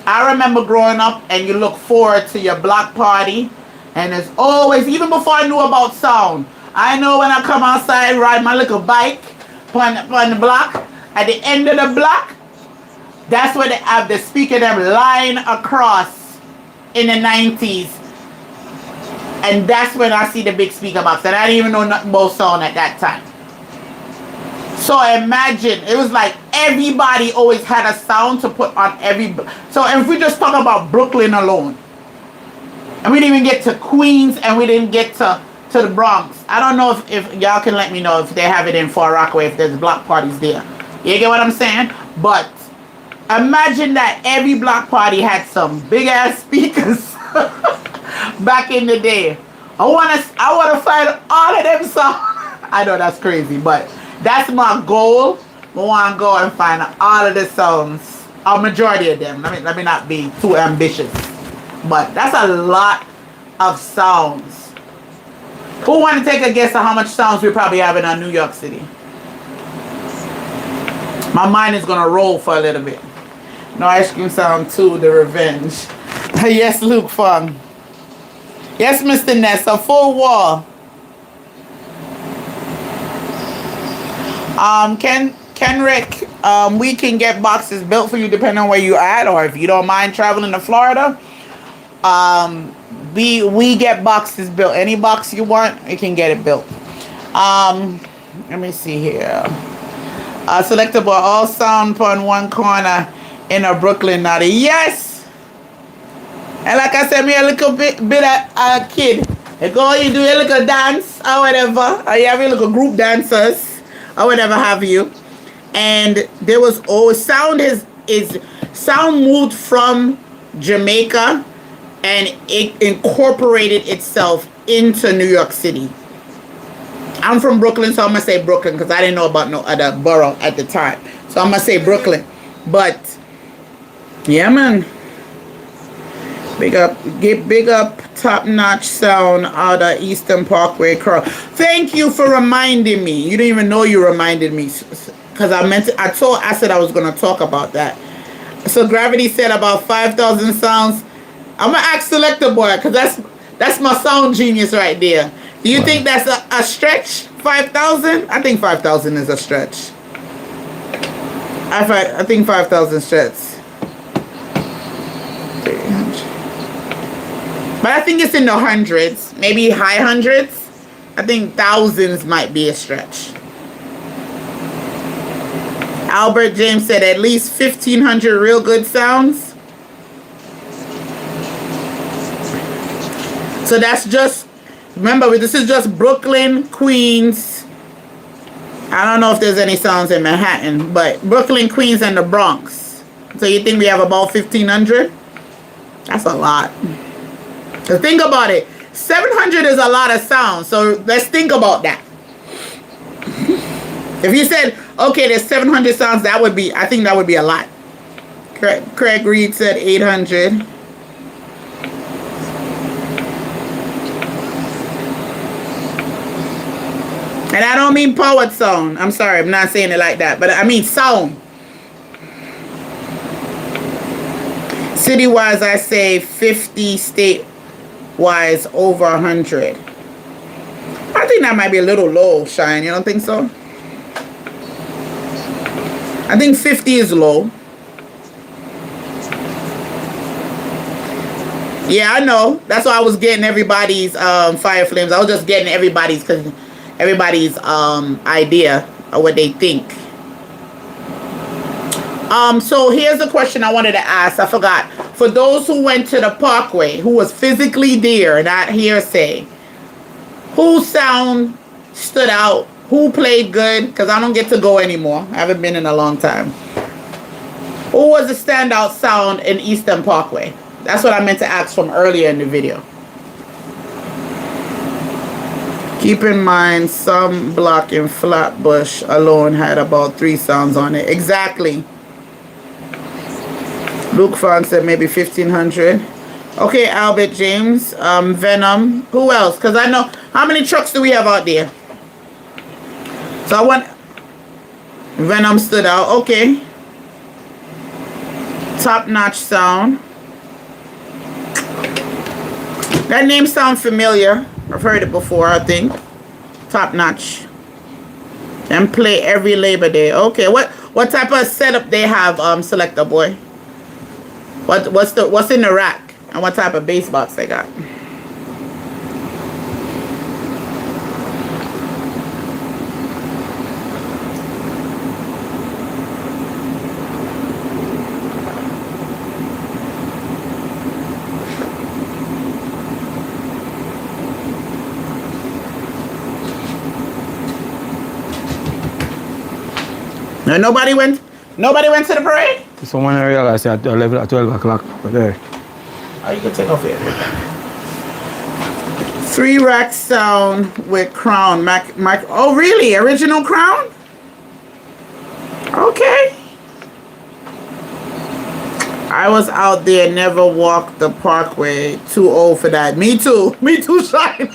I remember growing up, and you look forward to your block party, and there's always, even before I knew about sound, I know when I come outside, ride my little bike on the block, at the end of the block, that's where they have the speaker them line across in the 90s. And that's when I see the big speaker box. And I didn't even know nothing about sound at that time. So imagine, it was like everybody always had a sound to put on every... So if we just talk about Brooklyn alone, and we didn't even get to Queens, and we didn't get to the Bronx. I don't know if y'all can let me know if they have it in Far Rockaway, if there's block parties there. You get what I'm saying? But imagine that every block party had some big ass speakers back in the day. I wanna find all of them songs. I know that's crazy, but that's my goal. I wanna go and find all of the songs, a majority of them. Let me not be too ambitious, but that's a lot of sounds. Who want to take a guess at how much sounds we probably have in New York City? My mind is gonna roll for a little bit. No Ice Cream Sound 2, The Revenge. Yes, Luke Fung. Yes, Mr. Ness, a full wall. Kenrick, we can get boxes built for you depending on where you're at, or if you don't mind traveling to Florida. We get boxes built. Any box you want, you can get it built. Let me see here. Selectable all sound on one corner in a Brooklyn naughty. Yes. And like I said, me a little bit a kid. You go, you do a little dance or whatever, or you have a little group dancers or whatever have you. And there was always sound sound moved from Jamaica, and it incorporated itself into New York City. I'm from Brooklyn, so I'm gonna say Brooklyn because I didn't know about no other borough at the time. So I'm gonna say Brooklyn. But yeah, man. Big up top-notch sound out of Eastern Parkway Curl. Thank you for reminding me. You didn't even know you reminded me, because I said I was gonna talk about that. So Gravity said about 5,000 sounds. I'm gonna ask Selector Boy, because that's my sound genius right there. Do you think that's a stretch? 5,000? I think 5,000 is a stretch. I think 5,000 stretch. But I think it's in the hundreds, maybe high hundreds. I think thousands might be a stretch. Albert James said at least 1,500 real good sounds. So that's just, remember, this is just Brooklyn, Queens. I don't know if there's any sounds in Manhattan, but Brooklyn, Queens, and the Bronx. So you think we have about 1,500? That's a lot. So think about it. 700 is a lot of sounds. So let's think about that. If you said, okay, there's 700 sounds, I think that would be a lot. Craig Reed said 800. And I don't mean powered sound. I'm sorry, I'm not saying it like that. But I mean sound. City-wise, I say 50. State-wise, over 100. I think that might be a little low, Shine. You don't think so? I think 50 is low. Yeah, I know. That's why I was getting everybody's Fire Flames. I was just getting everybody's idea of what they think. So here's a question I wanted to ask. I forgot. For those who went to the Parkway, who was physically there, not hearsay, whose sound stood out? Who played good? Because I don't get to go anymore. I haven't been in a long time. Who was the standout sound in Eastern Parkway? That's what I meant to ask from earlier in the video. Keep in mind, some block in Flatbush alone had about 3 sounds on it. Exactly. Luke Fan said maybe 1,500. Okay, Albert James, Venom. Who else? Because I know, how many trucks do we have out there? So I want, Venom stood out. Okay. Top Notch Sound. That name sounds familiar. I've heard it before, I think. Top Notch. And play every Labor Day. Okay, what type of setup they have, Selector Boy? What's in the rack? And what type of bass box they got? No, nobody went to the parade? Someone I realized at 12 o'clock. But there. Oh, you can take off here. 3 rack sound with Crown. Oh, really? Original Crown? Okay. I was out there, never walked the Parkway. Too old for that. Me too. Me too, Shine.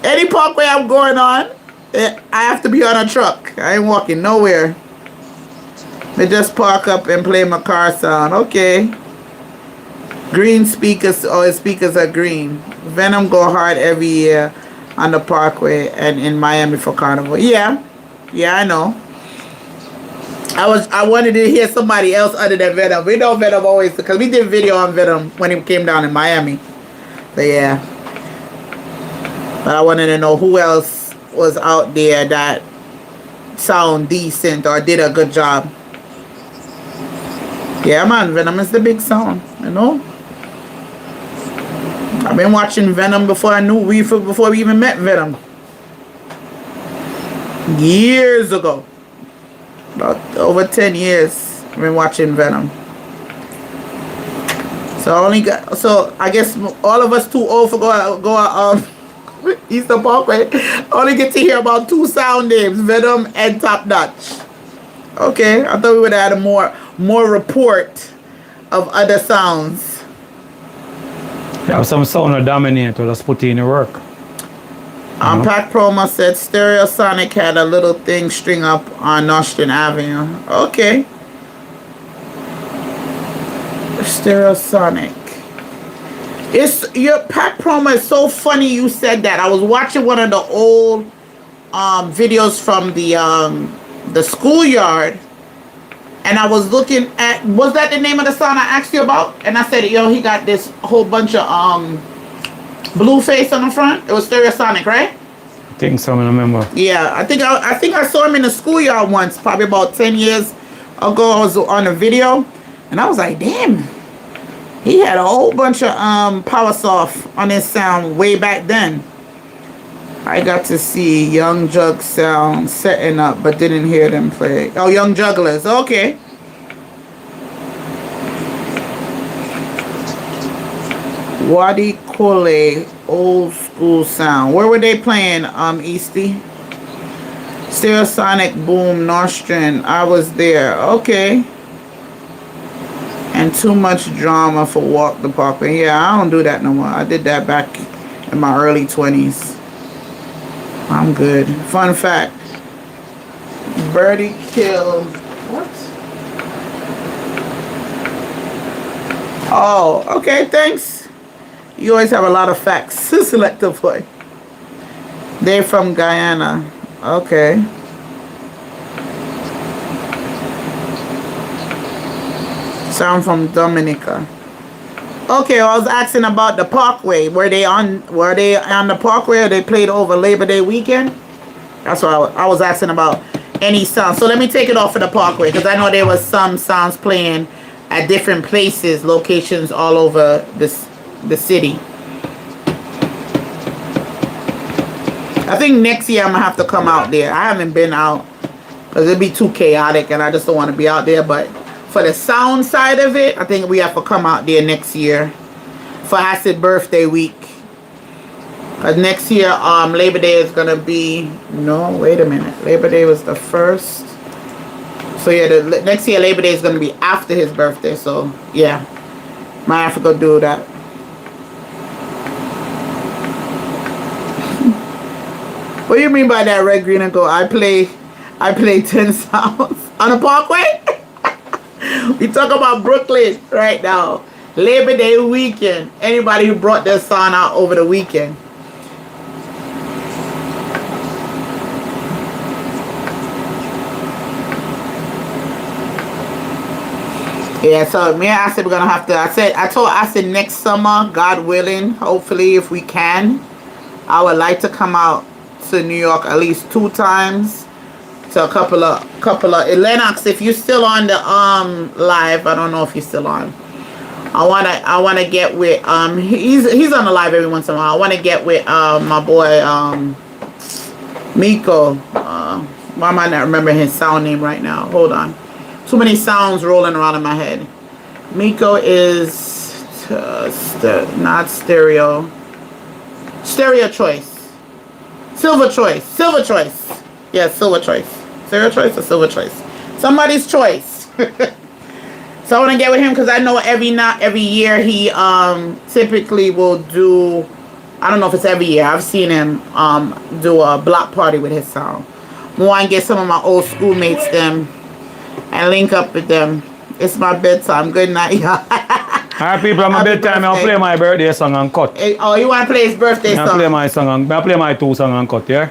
Any Parkway I'm going on, I have to be on a truck. I ain't walking nowhere. They just park up and play my car sound. Okay. Green speakers, oh, his speakers are green. Venom go hard every year on the Parkway and in Miami for Carnival. Yeah. Yeah, I know. I wanted to hear somebody else other than Venom. We know Venom always, because we did video on Venom when he came down in Miami. But yeah. But I wanted to know who else was out there that sound decent or did a good job. Yeah, man, Venom is the big sound, you know. I've been watching Venom before we even met Venom. Years ago. About over 10 years I've been watching Venom. So I guess all of us too old for go Eastern Parkway. Only get to hear about 2 sound names, Venom and Top Notch. Okay, I thought we would have had a more report of other sounds. Yeah, some sound that dominate or just put in the work. Pac Promo said Stereosonic had a little thing string up on Nostrand Avenue. Okay. Stereosonic. Your Pac Promo is so funny you said that. I was watching one of the old videos from the schoolyard, and I was looking at, was that the name of the sound I asked you about? And I said, yo, he got this whole bunch of blue face on the front. It was Stereosonic, right? I think so, I remember. Yeah, I think I saw him in the schoolyard once, probably about 10 years ago. I was on a video, and I was like, damn, he had a whole bunch of power soft on his sound way back then. I got to see Young Jug sound setting up, but didn't hear them play. Oh, Young Jugglers. Okay. Wadi Kole, old school sound. Where were they playing, Easty? Stereosonic Boom, Nostrand. I was there. Okay. And too much drama for Walk the Parkway. Yeah, I don't do that no more. I did that back in my early 20s. I'm good. Fun fact. Birdie killed... What? Oh, okay, thanks. You always have a lot of facts. Selective play. They're from Guyana. Okay. Sound from Dominica. Okay, I was asking about the Parkway. Were they on the Parkway or they played over Labor Day weekend? That's what I was asking about. any sound. So let me take it off of the Parkway because I know there was some sounds playing at different places, locations all over the city. I think next year I'm gonna have to come out there. I haven't been out because it'd be too chaotic and I just don't want to be out there. But for the sound side of it, I think we have to come out there next year for Acid Birthday Week. Cause next year, Labor Day is gonna be, no, wait a minute. Labor Day was the 1st. So yeah, the next year Labor Day is gonna be after his birthday. So yeah, might have to go do that. What do you mean by that, red, green, and gold? I play 10 sounds on the Parkway. We talk about Brooklyn right now. Labor Day weekend. Anybody who brought their sound out over the weekend. Yeah, so me and Acid, we're gonna have to. I told Acid next summer, God willing, hopefully if we can, I would like to come out to New York at least 2 times. So a couple of Lennox, if you're still on the live, I don't know if you're still on. I wanna get with he's on the live every once in a while. I wanna get with my boy Miko. Why am I not remembering his sound name right now? Hold on. Too many sounds rolling around in my head. Miko is not stereo. Stereo Choice. Silver Choice. Yeah, Silver Choice. Stereo Choice or Silver Choice? Somebody's choice. So I want to get with him because I know every year he typically will do. I don't know if it's every year. I've seen him do a block party with his sound. I want to get some of my old schoolmates them. And link up with them. It's my bedtime. Good night, y'all. Alright, people, my bedtime. I'll play my birthday song and cut. Hey, oh, you want to play his birthday song? I'll play my song. I'll play my 2 song and cut, yeah?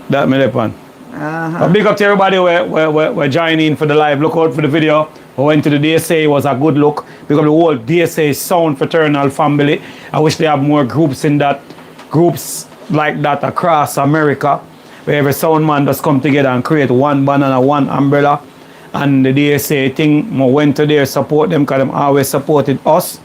That me depend. A big up to everybody we're joining in for the live. Look out for the video. We went to the DSA. It was a good look. Because the whole DSA Sound Fraternal family. I wish they have more groups in that. Groups like that across America. Where every sound man just come together and create one banner, one umbrella. And the DSA thing, I went to there support them because they always supported us.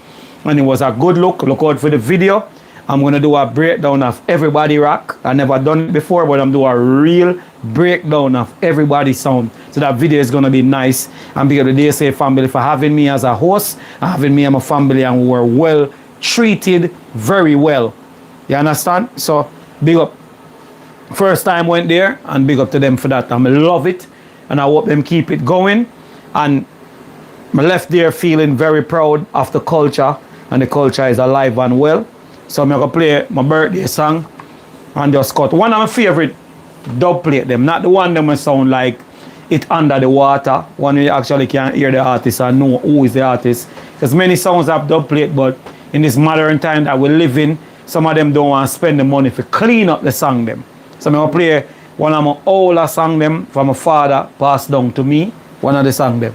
And it was a good look. Look out for the video. I'm going to do a breakdown of everybody rock. I never done it before, but I'm doing a real breakdown of everybody's sound. So that video is going to be nice. And big up the DSA family for having me as a host, and having me and my family, and we were well treated very well. You understand? So big up. First time went there, and big up to them for that. I love it. And I hope them keep it going. And I left there feeling very proud of the culture. And the culture is alive and well. So I'm going to play my birthday song and just cut. One of my favorite dub plate them. Not the one that sound like it under the water. One you actually can hear the artist and know who is the artist. Because many songs have dub plate, but in this modern time that we live in, some of them don't want to spend the money to clean up the song them. So I'm going to play one of my older song them from my father passed down to me. One of the song them.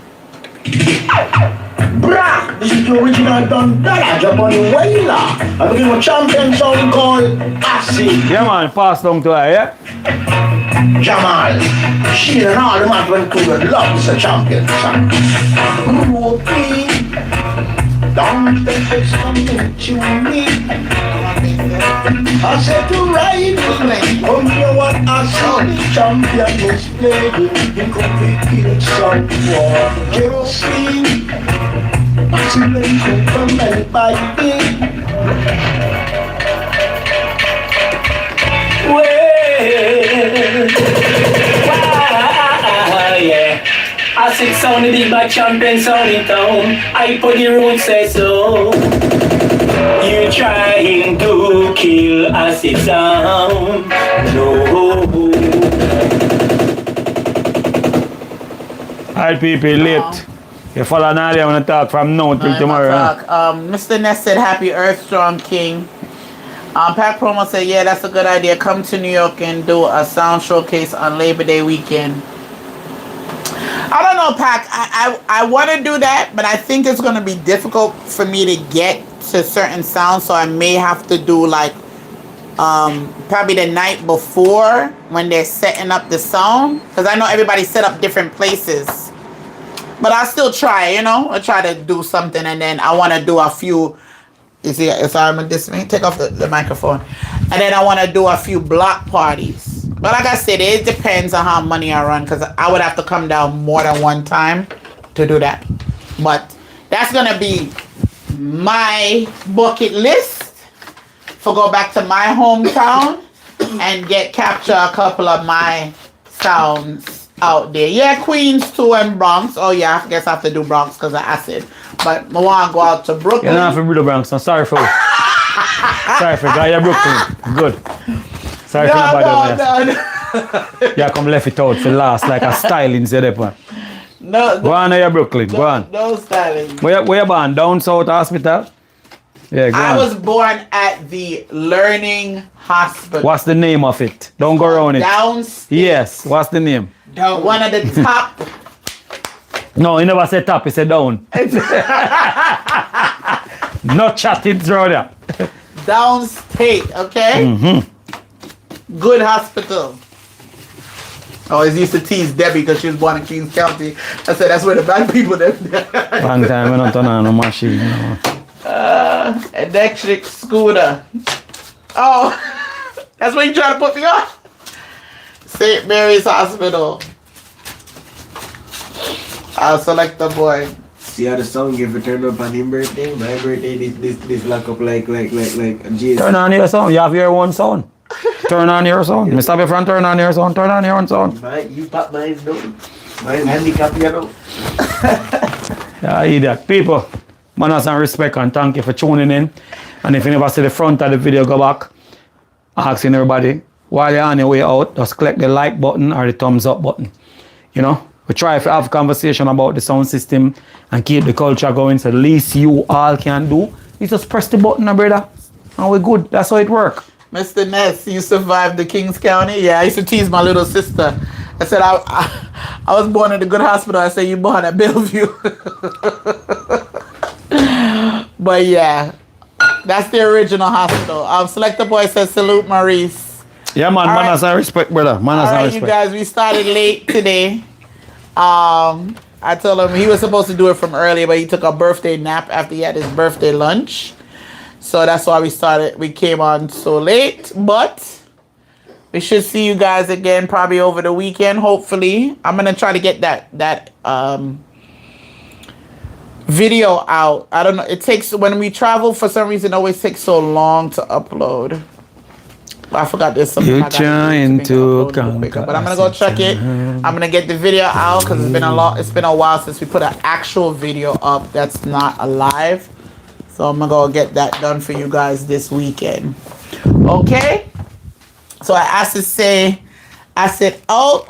Brah! This is the original Don Dada, jump on the whaler. I'm looking for a champion song called Acid. Yeah man, passed down to her, yeah? Jamal. She and all the man went to the love is a champion song. Groupie. Don't think it's something to me. I said to ride, come here what I saw. Champion is playing, you could be in some war. Kerosene, accident from anybody. Well, yeah. Acid sound the big bad champion sound in town. I put the road say so. You trying to kill acid sound? No. Alright people, late. You follow Nadia, I'm going to talk from now till tomorrow. Mr. Ness said, Happy Earth Strong King. Pac Promo said, yeah, that's a good idea. Come to New York and do a sound showcase on Labor Day weekend. I don't know, Pac. I want to do that, but I think it's going to be difficult for me to get to certain sounds, so I may have to do like probably the night before when they're setting up the sound, because I know everybody set up different places. But I'll still try, you know. I'll try to do something, and then I want to do a few. You see, if I'm this, take off the microphone, and then I want to do a few block parties. But like I said, it depends on how money I run, because I would have to come down more than one time to do that. But that's gonna be my bucket list for go back to my hometown and capture a couple of my sounds out there. Yeah, Queens too and Bronx. Oh yeah, I guess I have to do Bronx because of acid. But I want to go out to Brooklyn. You don't have to do the Bronx. I'm sorry for sorry for guy. You're Brooklyn. Good. Sorry for nobody. No. Yeah, come left it out for last like a styling said man. No. Go on here, Brooklyn. Go on. No styling. Where you born? Down South Hospital? Yeah, go on. I was born at the Learning Hospital. What's the name of it? Don't go around it. Downstate. Yes. What's the name? One of the top. No, he never said top. He said down. Not chatting through there. Downstate, okay? Mm-hmm. Good hospital. I always used to tease Debbie because she was born in Kings County. I said that's where the bad people live. Long time I don't turn on no machine. You know. Electric scooter. Oh, that's what you trying to put me on? St. Mary's Hospital. I'll select the boy. See how the song give a turn up on his birthday? My birthday, this lock up like a GS. Turn on your sound. You have your own sound. Turn on your sound. Me stop your front. Turn on your sound. Turn on your own sound. You pop mine's down. Mine's handicap, you know. Yeah, idiot. People, manners and respect and thank you for tuning in. And if you never see the front of the video, go back. Asking everybody, while you're on your way out, just click the like button or the thumbs up button. You know, we try to have a conversation about the sound system and keep the culture going. So the least you all can do is just press the button, brother. And we're good. That's how it works. Mr. Ness, you survived the Kings County? Yeah, I used to tease my little sister. I said, I was born at a good hospital. I said, you born at Bellevue. But yeah, that's the original hospital. Select the boy says, salute Maurice. Yeah, man, manners and respect, brother. Manners and respect. You guys, we started late today. I told him he was supposed to do it from earlier, but he took a birthday nap after he had his birthday lunch. So that's why we came on so late. But we should see you guys again probably over the weekend, hopefully. I'm going to try to get that video out. I don't know. It takes, when we travel, for some reason, it always takes so long to upload. I forgot there's something You're trying to conquer. But I'm gonna go check it. I'm gonna get the video out because it's been a while since we put an actual video up that's not alive. So I'm gonna go get that done for you guys this weekend. Okay. So I said out.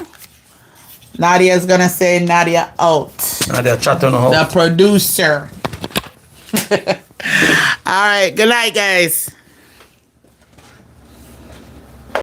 Nadia's gonna say Nadia out. Nadia chatting out. The producer. All right. Good night, guys.